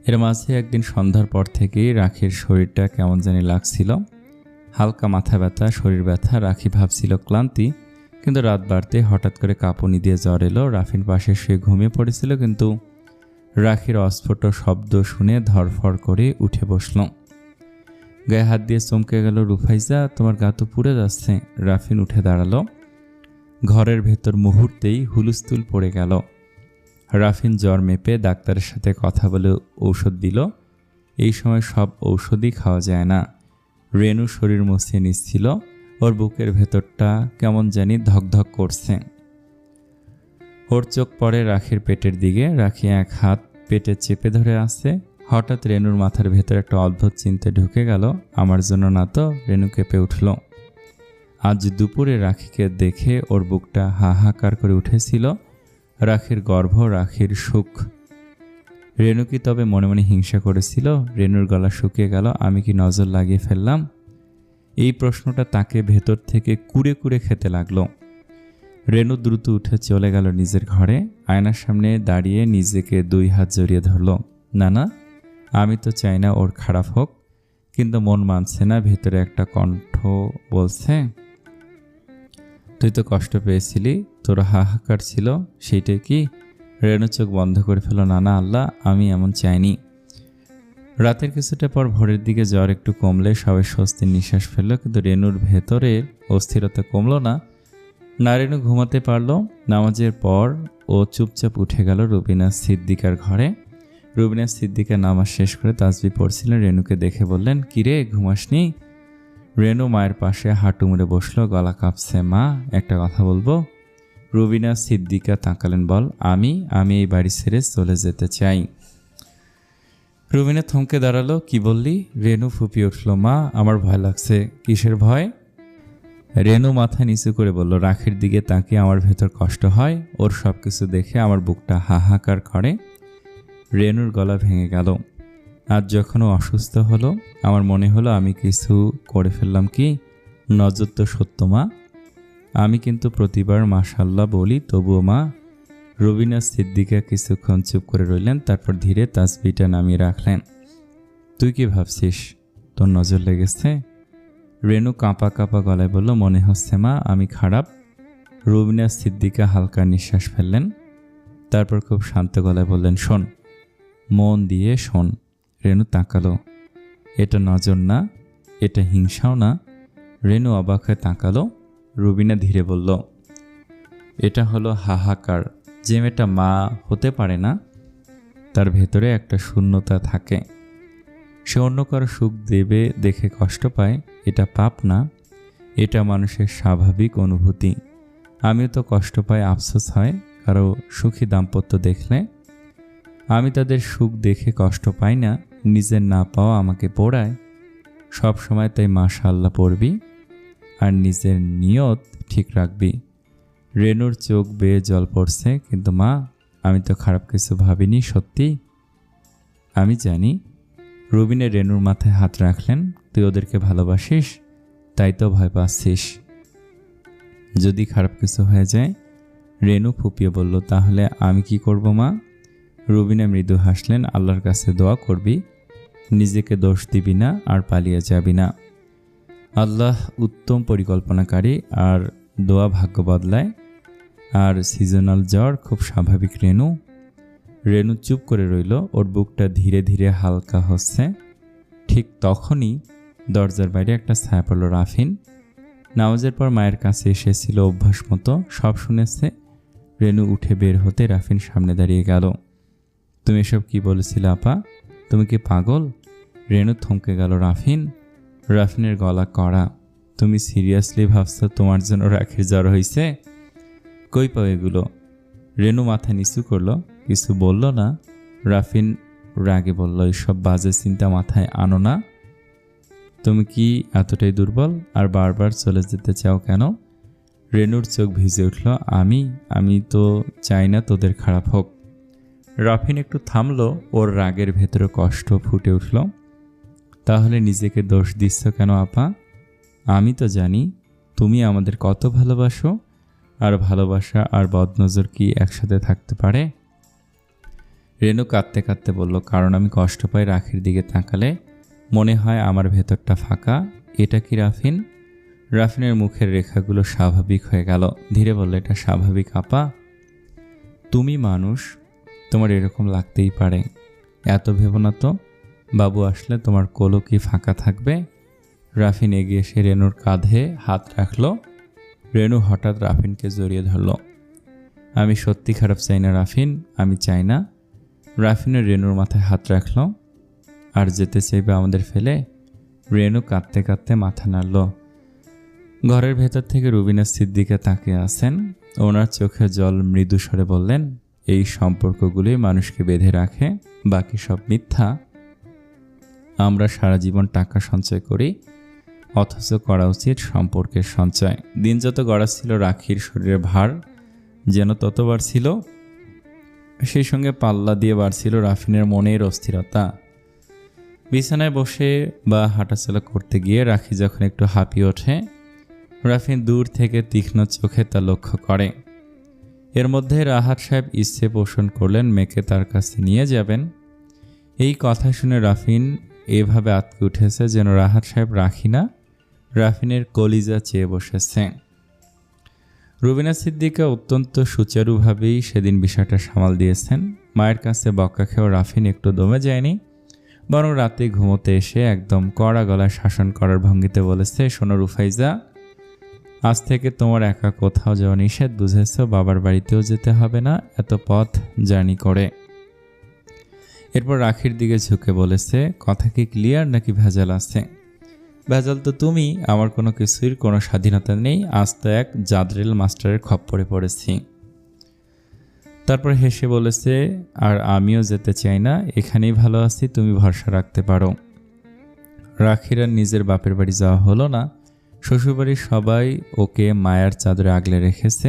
A: এর মাঝে একদিন সন্ধ্যার পর থেকেই রাখির শরীরটা কেমন জানি লাগছিল। হালকা মাথা ব্যথা, শরীর ব্যথা। রাখি ভাবছিল ক্লান্তি, কিন্তু রাত বাড়তে হঠাৎ করে কাঁপুনি দিয়ে জ্বর এলো। রাফির পাশে শুয়ে ঘুমিয়ে পড়েছিল, কিন্তু রাখির অস্ফুট শব্দ শুনে ধরফর করে উঠে বসল। গায়ে হাত দিয়ে চমকে গেল, রুফাইজা, তোমার গা তো পুড়ে যাচ্ছে। রাফিন উঠে দাঁড়ালো। ঘরের ভেতর মুহূর্তেই হুলস্থুল পড়ে গেল। রাফিন জ্বর মেপে ডাক্তারের সাথে কথা বলে ঔষধ দিল। এই সময় সব ঔষধই খাওয়া যায় না। রেনু শরীর মুছিয়ে নিচ্ছিল। ওর বুকের ভেতরটা কেমন জানি ধকধক করছে। ওর চোখ পড়ে রাখির পেটের দিকে। রাখি এক হাত পেটে চেপে ধরে আছে। হঠাৎ রেনুর মাথার ভেতর একটা অদ্ভুত চিন্তা ঢুকে গেল, আমার জন্য না তো। রেনু কেঁপে উঠল। আজ দুপুরে রাখিকে দেখে ওর বুকটা হাহাকার করে উঠেছিল। রাখির গর্ভ, রাখির সুখ। রেনু কি তবে মনে মনে হিংসা করেছিল? রেনুর গলা শুকিয়ে গেল। আমি কি নজর লাগিয়ে ফেললাম? এই প্রশ্নটা তাকে ভেতর থেকে কুড়ে কুড়ে খেতে লাগলো। রেনু দ্রুত উঠে চলে গেল নিজের ঘরে। আয়নার সামনে দাঁড়িয়ে নিজেকে দুই হাত জড়িয়ে ধরল। না, আমি তো চাই না ওর খারাপ হোক, কিন্তু মন মানছে না। ভেতরে একটা কণ্ঠ বলছে, তুই তো কষ্ট পেয়েছিলি, তোর হাহাকার ছিল, সেইটাই কি? রেনু চোখ বন্ধ করে ফেল। না আল্লাহ, আমি এমন চাইনি। রাতের কিছুটা পর ভোরের দিকে জ্বর একটু কমলে সবাই স্বস্তির নিঃশ্বাস ফেলল, কিন্তু রেনুর ভেতরের অস্থিরতা কমল না। রেনু ঘুমাতে পারল। নামাজের পর ও চুপচাপ উঠে গেল রুবিনা সিদ্দিকার ঘরে। রুবিনা সিদ্দিকা নামাজ শেষ করে তাসবিহ পড়ছিলেন। রেনুকে দেখে বললেন, কিরে, ঘুমাসনি? রেনু মায়ের পাশে হাঁটু মুড়ে বসলো, গলা কাঁপছে। মা, একটা কথা বলবো? রুবিনা সিদ্দিকা তাকালেন। বল। আমি এই বাড়ি ছেড়ে চলে যেতে চাই। রুবিনা থমকে দাঁড়ালো। কি বললি? রেনু ফুপিয়ে উঠল। মা, আমার ভয় লাগছে। কিসের ভয়? রেনু মাথা নিচু করে বলল, রাখির দিকে তাকিয়ে আমার ভেতর কষ্ট হয়। ওর সব কিছু দেখে আমার বুকটা হাহাকার করে। রেনুর গলা ভেঙে গেল। আজ যখন ও অসুস্থ হলো, আমার মনে হলো আমি কিছু করে ফেললাম কি? নজর তো সত্য মা। আমি কিন্তু প্রতিবার মাশাল্লাহ বলি, তবুও মা। রুবিনা সিদ্দিকা কিছুক্ষণ চুপ করে রইলেন, তারপর ধীরে তাসবিহটা নামিয়ে রাখলেন। তুই কি ভাবছিস? তোর নজর লেগেছে? রেনু কাঁপা কাঁপা গলায় বলল, মনে হচ্ছে মা আমি খারাপ। রুবিনা সিদ্দিকা হালকা নিঃশ্বাস ফেললেন, তারপর খুব শান্ত গলায় বললেন, শোন, মন দিয়ে শোন। রেনু তাকালো। এটা নজর না, এটা হিংসাও না। রেনু অবাক হয়ে তাকালো। রুবিনা ধীরে বলল, এটা হলো হাহাকার। যে মেয়েটা মা হতে পারে না, তার ভেতরে একটা শূন্যতা থাকে। সে অন্য কারো সুখ দেবে দেখে কষ্ট পায়। এটা পাপ না, এটা মানুষের স্বাভাবিক অনুভূতি। আমিও তো কষ্ট পাই, আফসোস হয় কারো সুখী দাম্পত্য দেখলে। আমি তাদের সুখ দেখে কষ্ট পাই না, নিজের না পাওয়া আমাকে পোড়ায়। সব সময় তাই মাশাআল্লাহ পড়বি আর নিজের নিয়ত ঠিক রাখবি। রেনুর চোখ বেয়ে জল পড়ছে। কিন্তু মা, আমি তো খারাপ কিছু ভাবিনি, সত্যি। আমি জানি। রুবিনা রেনুর মাথায় হাত রাখলেন। তুই ওদেরকে ভালোবাসিস, তাই তো ভয় পাচ্ছিস। যদি খারাপ কিছু হয়ে যায়। রেনু ফুপিয়ে বলল, তাহলে আমি কি করব মা? রুবিনা মৃদু হাসলেন, আল্লাহর কাছে দোয়া করবি, নিজেকে দোষ দিবি না আর পালিয়ে যাবি না। আল্লাহ উত্তম পরিকল্পনাকারী, আর দোয়া ভাগ্য বদলায়। আর সিজনাল জ্বর খুব স্বাভাবিক রেনু। রেনু চুপ করে রইল, ওর বুকটা ধীরে ধীরে হালকা হচ্ছে। ঠিক তখনই দরজার বাইরে একটা ছায়া পড়ল। রাফিন নামাজের পর মায়ের কাছে এসেছিল অভ্যাস মতো, সব শুনেছে। রেনু উঠে বের হতে রাফিন সামনে দাঁড়িয়ে গেল। তুমি এসব কি বলেছিলে আপা? তুমি কি পাগল? রেনু থমকে গেল। রাফিনের গলা কড়া। তুমি সিরিয়াসলি ভাবছো তোমার জন্য রাখির জ্বর হয়েছে? কই পাও এগুলো? রেনু মাথা নিচু করলো, কিছু বলল না। রাফিন রাগে বলল, এইসব বাজে চিন্তা মাথায় আনো না। তুমি কি এতটাই দুর্বল আর বারবার চলে যেতে চাও কেন? রেনুর চোখ ভিজে উঠল। আমি তো চাই না তোদের খারাপ হোক। রাফিন একটু থামলো, ওর রাগের ভেতরে কষ্ট ফুটে উঠল। তাহলে নিজেকে দোষ দিচ্ছ কেন আপা? আমি তো জানি তুমি আমাদের কত ভালোবাসো, আর ভালোবাসা আর বদনজর কি একসাথে থাকতে পারে? রেনু কাঁদতে কাঁদতে বলল, কারণ আমি কষ্ট পাই রাখির দিকে তাকালে, মনে হয় আমার ভেতরটা ফাঁকা। এটা কি রাফিন? রাফিনের মুখের রেখাগুলো স্বাভাবিক হয়ে গেল। ধীরে বলল, এটা স্বাভাবিক আপা, তুমি মানুষ, তোমার এরকম লাগতেই পারে। এত ভেবো না তো, বাবু আসলে তোমার কোলও কি ফাঁকা থাকবে? রাফিন এগিয়ে এসে রেনুর কাঁধে হাত রাখল। রেনু হঠাৎ রাফিনকে জড়িয়ে ধরল। আমি সত্যি খারাপ চাই না রাফিন, আমি চাই না। রাফিনের রেনুর মাথায় হাত রাখল। আর যেতে চাইবে আমাদের ফেলে? রেনু কাঁদতে কাঁদতে মাথা নাড়ল। ঘরের ভেতর থেকে রুবিনা সিদ্দিকা তাকিয়ে আছেন। ওনার চোখে জল। মৃদু স্বরে বললেন, এই সম্পর্কগুলি মানুষকে বেঁধে রাখে, বাকি সব মিথ্যা। আমরা সারা জীবন টাকা সঞ্চয় করি, অথচ করা উচিত সম্পর্কের সঞ্চয়। দিন যত গড়াচ্ছিল রাখির শরীরে ভার যেন তত বাড়ছিল, সেই সঙ্গে পাল্লা দিয়ে বাড়ছিল রাফিনের মনের অস্থিরতা। বিছানায় বসে বা হাঁটাচলা করতে গিয়ে রাখি যখন একটু হাঁপিয়ে ওঠে, রাফিন দূর থেকে তীক্ষ্ণ চোখে তা লক্ষ্য করে। এর মধ্যে রাহাত সাহেব ইচ্ছে পোষণ করলেন মেয়েকে তার কাছে নিয়ে যাবেন। এই কথা শুনে রাফিন এভাবে আটকে উঠেছে যেন রাহাত সাহেব রাখি না, রাফিনের কলিজা চেয়ে বসেছে। রুবিনা সিদ্দিকা অত্যন্ত সুচারুভাবেই সেদিন বিষয়টা সামাল দিয়েছেন। মায়ের কাছে বকা খেয়েও রাফিন একটু দমে যায়নি, বরং রাতে ঘুমোতে এসে একদম কড়া গলায় শাসন করার ভঙ্গিতে বলেছে, শোনো রুফাইজা, আজ থেকে তোমার একা কোথাও যাওয়া নিষেধ, বুঝেছ? বাবার বাড়িতেও যেতে হবে না এত পথ জার্নি করে। এরপর রাখির দিকে ঝুঁকে বলেছে, কথা কি ক্লিয়ার নাকি ভেজাল আছে? ভেজাল তো তুমি, আমার কোনো কিছুর কোনো স্বাধীনতা নেই, আজ তো এক জাদরেল মাস্টারের খপ্পরে পড়েছি। তারপর হেসে বলেছে, আর আমিও যেতে চাই না, এখানেই ভালো আছি, তুমি ভরসা রাখতে পারো। রাখির আর নিজের বাপের বাড়ি যাওয়া হলো না। শ্বশুরবাড়ির সবাই ওকে মায়ার চাদরে আগলে রেখেছে।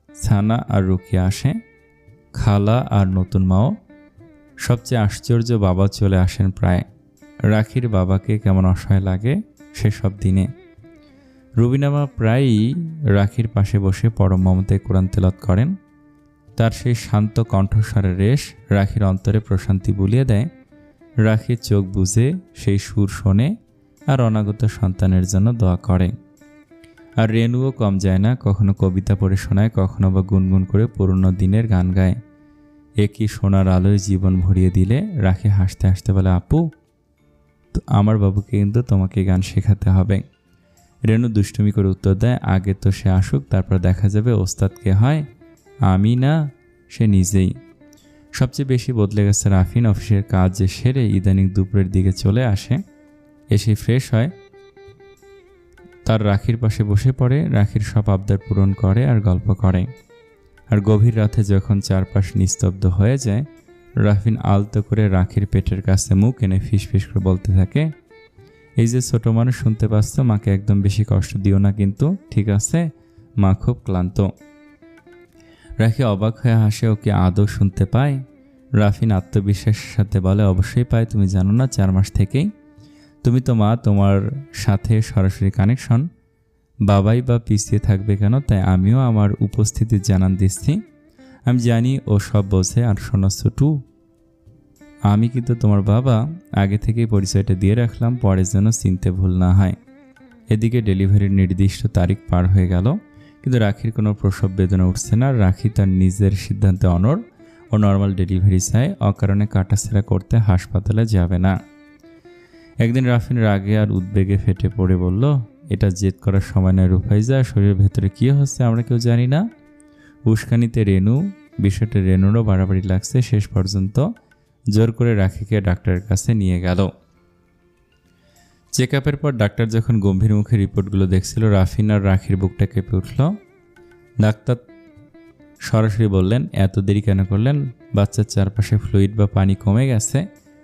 A: ছানা আর রুকিয়া আসে, খালা আর নতুন মাও। সবচেয়ে আশ্চর্য, বাবা চলে আসেন প্রায়। রাখির বাবাকে কেমন অসহায় লাগে সেসব দিনে। রুবিনা মা প্রায়ই রাখির পাশে বসে পরম মমতায় কোরআন তেলাওয়াত করেন। তার সেই শান্ত কণ্ঠস্বরের রেশ রাখির অন্তরে প্রশান্তি বুলিয়ে দেয়। রাখির চোখ বুজে সেই সুর শোনে আর অনাগত সন্তানের জন্য দোয়া করে। আর রেনুও কম যায় না, কখনো কবিতা পড়ে শোনায়, কখনো বা গুনগুন করে পুরনো দিনের গান গায়। একই সোনার আলোয় জীবন ভরিয়ে দিলে রাখি হাসতে হাসতে বলে, আপু, তো আমার বাবুকে কিন্তু তোমাকে গান শেখাতে হবে। রেনু দুষ্টুমি করে উত্তর দেয়, আগে তো সে আসুক, তারপর দেখা যাবে ওস্তাদ কে হয়, আমি না, সে নিজেই। সবচেয়ে বেশি বদলে গেছে রাফিন। অফিসের কাজ সেরে ইদানিং দুপুরের দিকে চলে আসে, এসে ফ্রেশ হয়, তার রাখির পাশে বসে পড়ে, রাখির সব আবদার পূরণ করে আর গল্প করে। আর গভীর রাতে যখন চারপাশ নিস্তব্ধ হয়ে যায়, রাফিন আলতো করে রাখির পেটের কাছে মুখ এনে ফিসফিস করে বলতে থাকে, এই যে ছোট মানুষ, শুনতে পাচ্ছ, মাকে একদম বেশি কষ্ট দিও না কিন্তু, ঠিক আছে? মা খুব ক্লান্ত। রাখি অবাক হয়ে হাসে, ওকে আদৌ শুনতে পায়? রাফিন আত্মবিশ্বাসের সাথে বলে, অবশ্যই পায়, তুমি জানো না, 4 মাস থেকেই। তুমি তো মা, তোমার সাথে সরাসরি কানেকশন। বাবাই বা পিছিয়ে থাকবে কেন, তাই আমিও আমার উপস্থিতি জানান দিচ্ছি। আমি জানি ও সব বোঝে। আর শোনো ছোটু, আমি কিন্তু তোমার বাবা, আগে থেকেই পরিচয়টা দিয়ে রাখলাম, পরে যেন চিনতে ভুল না হয়। এদিকে ডেলিভারির নির্দিষ্ট তারিখ পার হয়ে গেল, কিন্তু রাখির কোনো প্রসব বেদনা উঠছে না। রাখি তার নিজের সিদ্ধান্তে অনড়। ও নর্মাল ডেলিভারি চায়, অকারণে কাটাছেঁড়া করতে হাসপাতালে যাবে না। একদিন রাফিন রাগে আর উদ্বেগে ফেটে পড়ে বলল, এটা জেদ করার সময় নয় রুফাইজা, শরীরের ভেতরে কী হচ্ছে আমরা কেউ জানি না। উস্কানিতে রেনু, বিষয়টা রেনুরও বাড়াবাড়ি লাগছে। শেষ পর্যন্ত জোর করে রাখিকে ডাক্তারের কাছে নিয়ে গেল। চেক আপের পর ডাক্তার যখন গম্ভীর মুখে রিপোর্টগুলো দেখছিল, রাফিন আর রাখির বুকটা কেঁপে উঠল। ডাক্তার সরাসরি বললেন, এত দেরি কেন করলেন? বাচ্চার চারপাশে ফ্লুইড বা পানি কমে গেছে,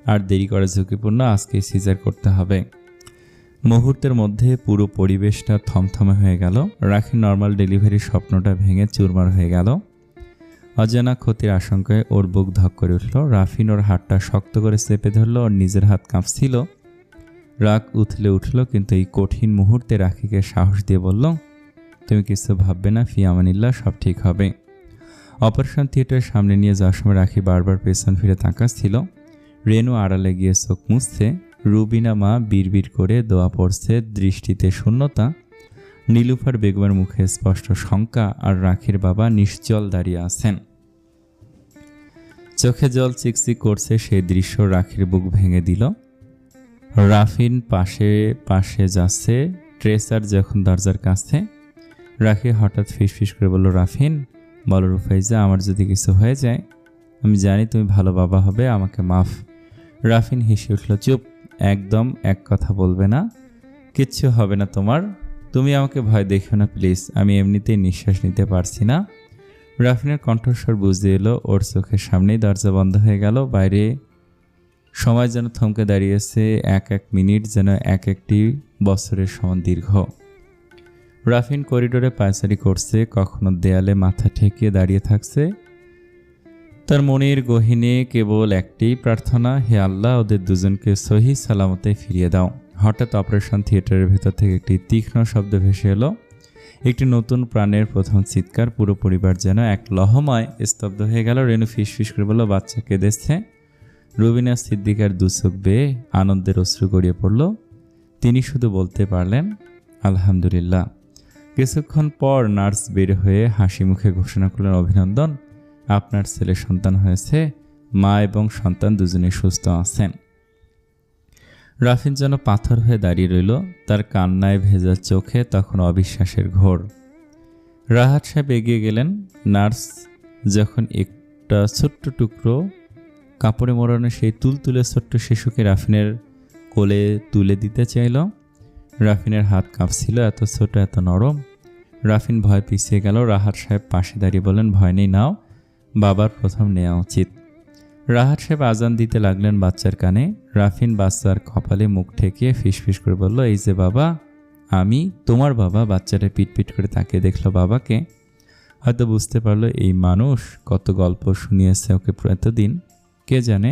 A: আর দেরি করা ঝুঁকিপূর্ণ, আজকে সিজার করতে হবে। মুহূর্তের মধ্যে পুরো পরিবেশটা থমথমে হয়ে গেল। রাখির নর্মাল ডেলিভারির স্বপ্নটা ভেঙে চুরমার হয়ে গেল। অজানা ক্ষতির আশঙ্কায় ওর বুক ধক করে উঠল। রাফিন ওর হাতটা শক্ত করে চেপে ধরল। ওর নিজের হাত কাঁপছিল। রাগ উথলে উঠল, কিন্তু এই কঠিন মুহূর্তে রাখিকে সাহস দিয়ে বলল, তুমি কিছু ভাববে না, ফি আমানিল্লাহ, সব ঠিক হবে। অপারেশন থিয়েটারের সামনে নিয়ে যাওয়ার সময় রাখি বারবার পেছন ফিরে তাকাচ্ছিল। রেনু আড়ালে গিয়ে চোখ মুছছে। রুবিনা মা বিড়বিড় করে দোয়া পড়ছে, দৃষ্টিতে শূন্যতা। নীলুফার বেগমের মুখে স্পষ্ট শঙ্কা, আর রাখির বাবা নিশ্চল দাঁড়িয়ে আছেন। চোখে জল চিকচিক করছে। সেই দৃশ্য রাখির বুক ভেঙে দিল। রাফিন পাশে পাশে যাচ্ছে। ট্রেসার যখন দরজার কাছে, রাখি হঠাৎ ফিসফিস করে বলল, রাফিন, বলো রুফাইজা, আমার যদি কিছু হয়ে যায়, আমি জানি তুমি ভালো বাবা হবে, আমাকে মাফ। রাফিন হেসে উঠল, চুপ, একদম এক কথা বলবে না, কিচ্ছু হবে না তোমার, তুমি আমাকে ভয় দেখো না প্লিজ, আমি এমনিতেই নিঃশ্বাস নিতে পারছি না। রাফিনের কণ্ঠস্বর বুঝতে এলো। ওর চোখের সামনেই দরজা বন্ধ হয়ে গেল। বাইরে সময় যেন থমকে দাঁড়িয়েছে। এক এক মিনিট যেন এক একটি বছরের সমান দীর্ঘ। রাফিন করিডোরে পায়চারি করছে, কখনো দেয়ালে মাথা ঠেকিয়ে দাঁড়িয়ে থাকছে। তার মনের গহীনে কেবল একটি প্রার্থনা, হে আল্লাহ, ওদের দুজনকে সহি সালামতে ফিরিয়ে দাও। হঠাৎ অপারেশন থিয়েটারের ভেতর থেকে একটি তীক্ষ্ণ শব্দ ভেসে এলো। একটি নতুন প্রাণের প্রথম চিৎকার। পুরো পরিবার যেন এক লহমায় স্তব্ধ হয়ে গেল। রেনু ফিসফিস করে বলল, বাচ্চা কেঁদেছে। রুবিনা সিদ্দিকার দুচোখ বেয়ে আনন্দের অশ্রু গড়িয়ে পড়ল। তিনি শুধু বলতে পারলেন, আলহামদুলিল্লাহ। কিছুক্ষণ পর নার্স বের হয়ে হাসি মুখে ঘোষণা করলেন, অভিনন্দন, আপনার ছেলে সন্তান হয়েছে। মা এবং সন্তান দুজনেই সুস্থ আছেন। রাফিন যেন পাথর হয়ে দাঁড়িয়ে রইল। তার কান্নায় ভেজা চোখে তখন অবিশ্বাসের ঘোর। রাহাত সাহেব এগিয়ে গেলেন। নার্স যখন একটা ছোট্ট টুকরো কাপড়ে মোড়ানো সেই তুলতুলে ছোট্ট শিশুকে রাফিনের কোলে তুলে দিতে চাইল, রাফিনের হাত কাঁপছিল, এত ছোট, এত নরম। রাফিন ভয় পিছিয়ে গেল। রাহাত সাহেব পাশে দাঁড়িয়ে বলেন, ভয় নেই, নাও, বাবার প্রথম নেওয়া উচিত। রাহাত সাহেব আজান দিতে লাগলেন বাচ্চার কানে। রাফিন বাচ্চার কপালে মুখ ঠেকিয়ে ফিসফিস করে বলল, এই যে বাবা, আমি তোমার বাবা। বাচ্চাটা পিটপিট করে তাকিয়ে দেখলো বাবাকে। হয়তো বুঝতে পারলো এই মানুষ কত গল্প শুনিয়েছে ওকে এতদিন, কে জানে।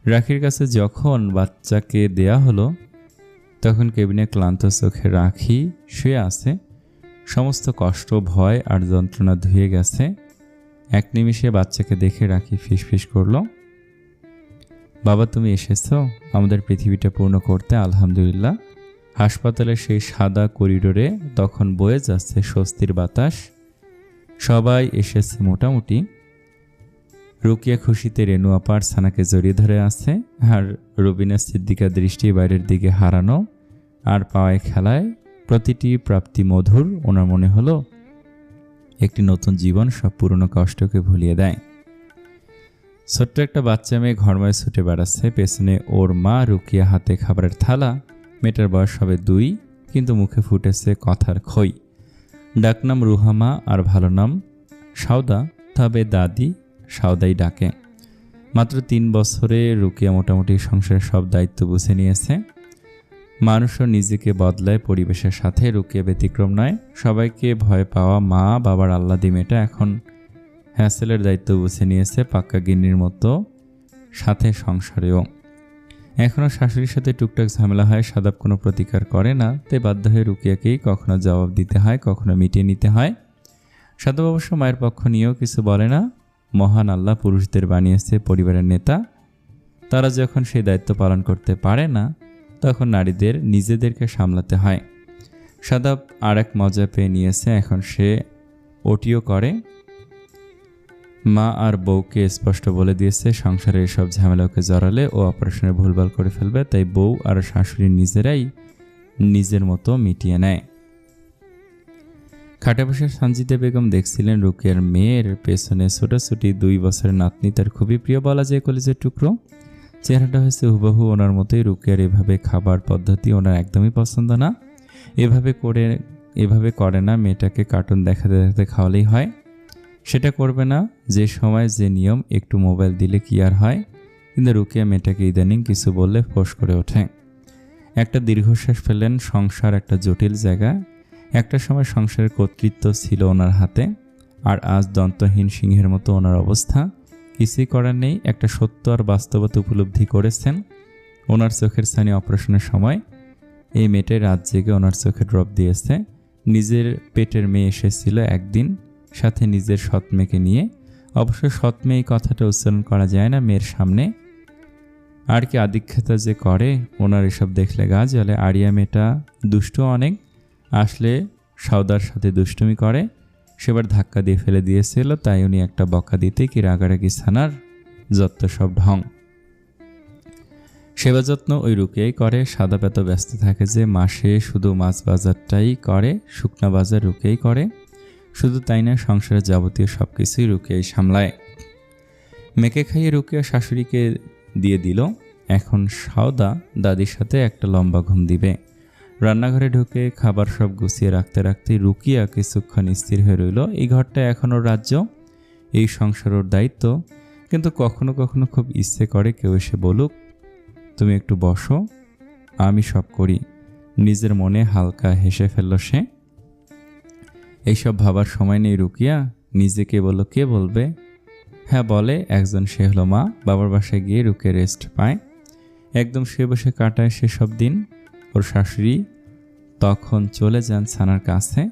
A: রাখির কাছে যখন বাচ্চাকে দেয়া হলো, তখন কেবিনে ক্লান্ত চোখে রাখি শুয়ে আছে। সমস্ত কষ্ট, ভয় আর যন্ত্রণা ধুয়ে গেছে। এক নিমিষে বাচ্চাকে দেখে রাখি ফিসফিস করলো, বাবা তুমি এসেছো আমাদের পৃথিবীটা পূর্ণ করতে, আলহামদুলিল্লাহ। হাসপাতালের সেই সাদা করিডোরে তখন বয়ে যাচ্ছে স্বস্তির বাতাস। সবাই এসেছে মোটামুটি। রুকিয়া খুশিতে রেনু আপার সানাকে জড়িয়ে ধরে আছে, আর রুবিনা সিদ্দিকা দৃষ্টি বাইরের দিকে হারানো আর পাওয়ায় খেলায় প্রতিটি প্রাপ্তি মধুর। ওনার মনে হলো একটি নতুন জীবন সব পুরনো কষ্টকে ভুলিয়ে দেয়। ছোট্ট একটা বাচ্চা মেয়ে ঘরময় ছুটে বেড়াচ্ছে, পেছনে ওর মা রুকিয়া, হাতে খাবারের থালা। মেয়েটার বয়স হবে 2, কিন্তু মুখে ফুটেছে কথার খই। ডাকনাম রুহামা আর ভালো নাম সাউদা, তবে দাদি সাউদাই ডাকে। মাত্র 3 বছরে রুকিয়া মোটামুটি সংসারের সব দায়িত্ব বুঝে নিয়েছে। মানুষও নিজেকে বদলায় পরিবেশের সাথে, রুকিয়া ব্যতিক্রম নয়। সবাইকে ভয় পাওয়া মা বাবার আল্লাদি মেয়েটা এখন হ্যাসেলের দায়িত্ব বুঝে নিয়েছে পাক্কা গিন্নির মতো, সাথে সংসারেও। এখনও শাশুড়ির সাথে টুকটাক ঝামেলা হয়, সাদাব কোনো প্রতিকার করে না, তাই বাধ্য হয়ে রুকিয়াকেই কখনো জবাব দিতে হয়, কখনো মিটিয়ে নিতে হয়। সাদাব অবশ্য মায়ের পক্ষ নিয়েও কিছু বলে না। মহান আল্লাহ পুরুষদের বানিয়েছে পরিবারের নেতা, তারা যখন সেই দায়িত্ব পালন করতে পারে না তখন নারীদের নিজেদেরকে সামলাতে হয়। সাদাব আর এক মজা পেয়ে নিয়েছে, এখন সে ওটিও করে। মা আর বউকে স্পষ্ট বলে দিয়েছে সংসারে এসব ঝামেলাকে জড়ালে ও অপারেশনে ভুলভাল করে ফেলবে, তাই বউ আর শাশুড়ি নিজেরাই নিজের মতো মিটিয়ে নেয়। খাটে বসে সঞ্জিদা বেগম দেখছিলেন রুকিয়ার মেয়ের পেছনে ছোটাছুটি 2 বছরের নাতনি তার খুবই প্রিয়, বলা যায় কলিজের টুকরো। চেহারাটা হয়েছে হুবহু ওনার মতোই। রুকিয়ার এভাবে খাবার পদ্ধতি ওনার একদমই পছন্দ না। এভাবে করে না, মেয়েটাকে কার্টুন দেখাতে দেখাতে খাওয়ালেই হয়। সেটা করবে না, যে সময় যে নিয়ম, একটু মোবাইল দিলে কি আর হয়। কিন্তু রুকিয়া মেয়েটাকে ইদানিং কিছু বললে ফোঁস করে ওঠে। একটা দীর্ঘশ্বাস ফেলেন। সংসার একটা জটিল জায়গা। একটা সময় সংসারের কর্তৃত্ব ছিল ওনার হাতে, আর আজ দন্তহীন সিংহের মতো ওনার অবস্থা। কিছুই করার নেই। একটা সত্য আর বাস্তবতা উপলব্ধি করেছেন। ওনার চোখের স্থানে অপারেশনের সময় এই মেয়েটাই রাত জেগে ওনার চোখে ড্রপ দিয়েছে। নিজের পেটের মেয়ে এসেছিল একদিন, সাথে নিজের সৎ মেয়েকে নিয়ে। অবশ্য সৎ মেয়ে কথাটা উচ্চারণ করা যায় না মেয়ের সামনে। আর কি আদিক্ষেতা যে করে, ওনার এসব দেখলে গা জ্বলে। আরিয়া মেয়েটা দুষ্ট অনেক, আসলে সাউদার সাথে দুষ্টুমি করে। সেবার ধাক্কা দিয়ে ফেলে দিয়েছিল, তাই উনি একটা বকা দিতে কি রাগারাগি ছানার যত সব ঢং। সেবা যত্ন ওই রুকিয়াই করে। সাদাব এত ব্যস্ত থাকে যে মাসে শুধু মাছ বাজারটাই করে, শুকনা বাজার রুকিয়াই করে। শুধু তাই না, সংসারের যাবতীয় সব কিছুই রুকিয়াই সামলায়। মেয়েকে খাইয়ে রুকিয়া শাশুড়িকে দিয়ে দিল। এখন সাউদা দাদির সাথে একটা লম্বা ঘুম দিবে। রান্নাঘরে ঢুকে খাবার সব গুছিয়ে রাখতে রাখতে রুকিয়া কিছুক্ষণ স্থির হয়ে রইল। এই ঘরটা এখন ওর রাজ্য, এই সংসার ওর দায়িত্ব। কিন্তু কখনো কখনো খুব ইচ্ছে করে কেউ এসে বলুক, তুমি একটু বসো, আমি সব করি। নিজের মনে হালকা হেসে ফেলল সে। এইসব ভাবার সময় নেই রুকিয়া। নিজেকে বলল, কে বলবে? হ্যাঁ বলে একজন, সে হলো মা। বাবার বাসায় গিয়ে রুকিয়া রেস্ট পায়, একদম শুয়ে বসে কাটায় সেসব দিন। ওর শাশুড়ি তখন চলে যান ছানার কাছে,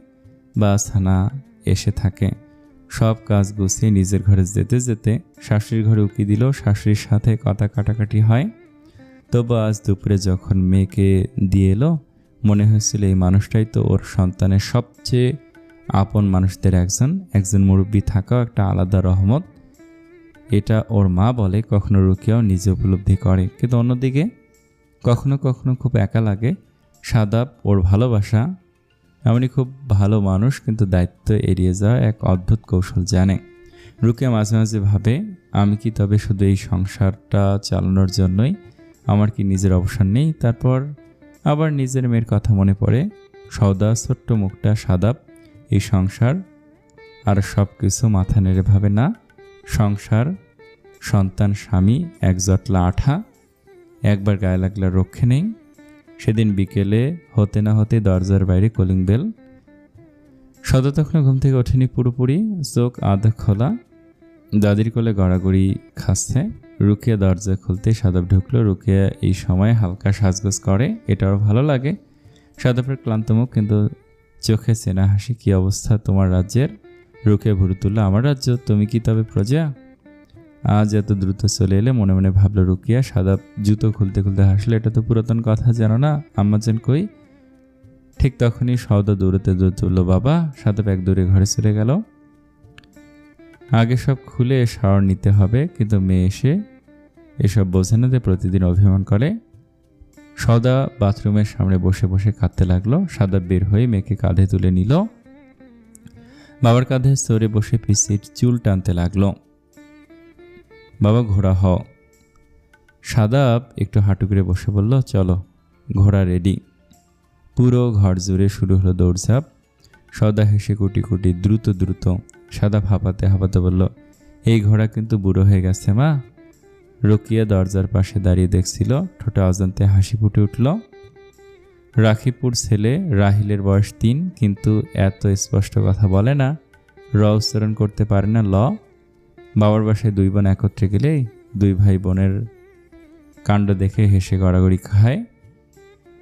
A: বা ছানা এসে থাকে। সব কাজ গুছিয়ে নিজের ঘরে যেতে যেতে শাশুড়ির ঘরে উকি দিল। শাশুড়ির সাথে কথা কাটাকাটি হয়। তবু আজ দুপুরে যখন মেয়েকে দিয়ে এলো, মনে হয়েছিল এই মানুষটাই তো ওর সন্তানের সবচেয়ে আপন মানুষদের একজন মুরব্বী থাকাও একটা আলাদা রহমত। এটা ওর মা বলে, কখনো রুকিয়াও নিজে উপলব্ধি করে। কিন্তু অন্যদিকে কখনো কখনো খুব একা লাগে। সাদাব ওর ভালোবাসা, এমনই খুব ভালো মানুষ, কিন্তু দায়িত্ব এড়িয়ে যাওয়া এক অদ্ভুত কৌশল জানে। রুকিয়া মাঝে মাঝে ভাবে, আমি কি তবে শুধু এই সংসারটা চালানোর জন্যই? আমার কি নিজের অবসর নেই? তারপর আবার নিজের মেয়ের কথা মনে পড়ে। সওদা, ছোট্ট মুখটা, সাদাব, এই সংসার আর সব কিছু মাথা নেড়ে ভাবে না। সংসার, সন্তান, স্বামী, এক জটলা আঠা, একবার গায়ে লাগলে রক্ষে নেই। সেদিন বিকেলে হতে না হতে দরজার বাইরে কলিং বেল। সদা তখন ঘুম থেকে ওঠেনি পুরোপুরি, চোখ আধা খোলা, দাদির কোলে গড়াগড়ি খাচ্ছে। রুকিয়া দরজা খুলতে সাদাব ঢুকলো। রুকিয়া এই সময় হালকা সাজগোজ করে, এটাও ভালো লাগে। সাদাবের ক্লান্ত মুখ, কিন্তু চোখে চেনা হাসি। কি অবস্থা তোমার রাজ্যের? রুকিয়া ভুরু তুলল, আমার রাজ্য? তুমি কি তবে প্রজা? আজ এত দ্রুত চলে এলে? মনে মনে ভাবলো রুকিয়া। সাদাব জুতো খুলতে খুলতে হাসলো, এটা তো পুরাতন কথা, জানো না আম্মাজান কই? ঠিক তখনই সওদা দৌড়াতে দৌড় তুলল, বাবা। সাদাব এক দৌড়ে ঘরে চলে গেল। আগে সব খুলে শাওয়ার নিতে হবে, কিন্তু মেয়ে এসে এসব বোঝে না যে প্রতিদিন অভিমান করে। সওদা বাথরুমের সামনে বসে বসে কাঁদতে লাগলো। সাদাব বের হয়ে মেয়েকে কাঁধে তুলে নিল, বাবার কাঁধে চড়ে বসে পিসির চুল টানতে লাগলো। বাবা ঘোড়া হও। সাদাব একটু হাঁটু করে বসে বলল, চলো, ঘোড়া রেডি। পুরো ঘর জুড়ে শুরু হলো দৌড়ঝাঁপ। সওদা হেসে কুটি কুটি দ্রুত দ্রুত। সাদাব হাঁপাতে হাঁপাতে বলল, এই ঘোড়া কিন্তু বুড়ো হয়ে গেছে মা। রুকিয়া দরজার পাশে দাঁড়িয়ে দেখছিল, ঠোঁটে অজান্তে হাসি ফুটে উঠল। রাখিপুর ছেলে, রাহিলের বয়স 3, কিন্তু এত স্পষ্ট কথা বলে না, র উচ্চারণ করতে পারে না, ল। বাবার বাসায় 2 বোন একত্রে গেলে 2 ভাই বোনের কাণ্ড দেখে হেসে গড়াগড়ি খায়।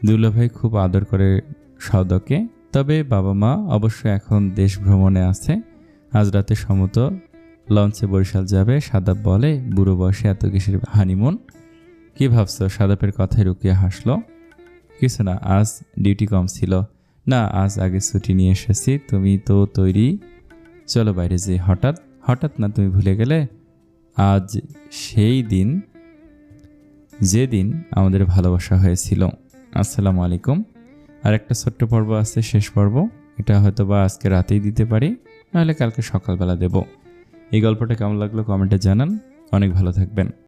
A: দুলাভাই খুব আদর করে সদকে। তবে বাবা মা অবশ্য এখন দেশ ভ্রমণে আছে। আজ রাতে সমত লঞ্চে বরিশাল যাবে। সাদাব বলে, বুড়ো বয়সে এত কিসের হানিমুন? কি ভাবছো? সাদাবের কথায় রুকিয়া হাসলো। কিছু না, আজ ডিউটি কম ছিল। না, আজ আগে ছুটি নিয়ে এসেছি। তুমি তো তৈরি, চলো বাইরে যে। হঠাৎ? হঠাৎ না, তুমি ভুলে গেলে আজ সেই দিন যেদিন আমাদের ভালোবাসা হয়েছিল। আসসালামু আলাইকুম। আর একটা ছোট্ট পর্ব আছে, শেষ পর্ব। এটা হয়তো বা আজকে রাতেই দিতে পারি, নাহলে কালকে সকালবেলা দেব। এই গল্পটা কেমন লাগলো কমেন্টে জানান। অনেক ভালো থাকবেন।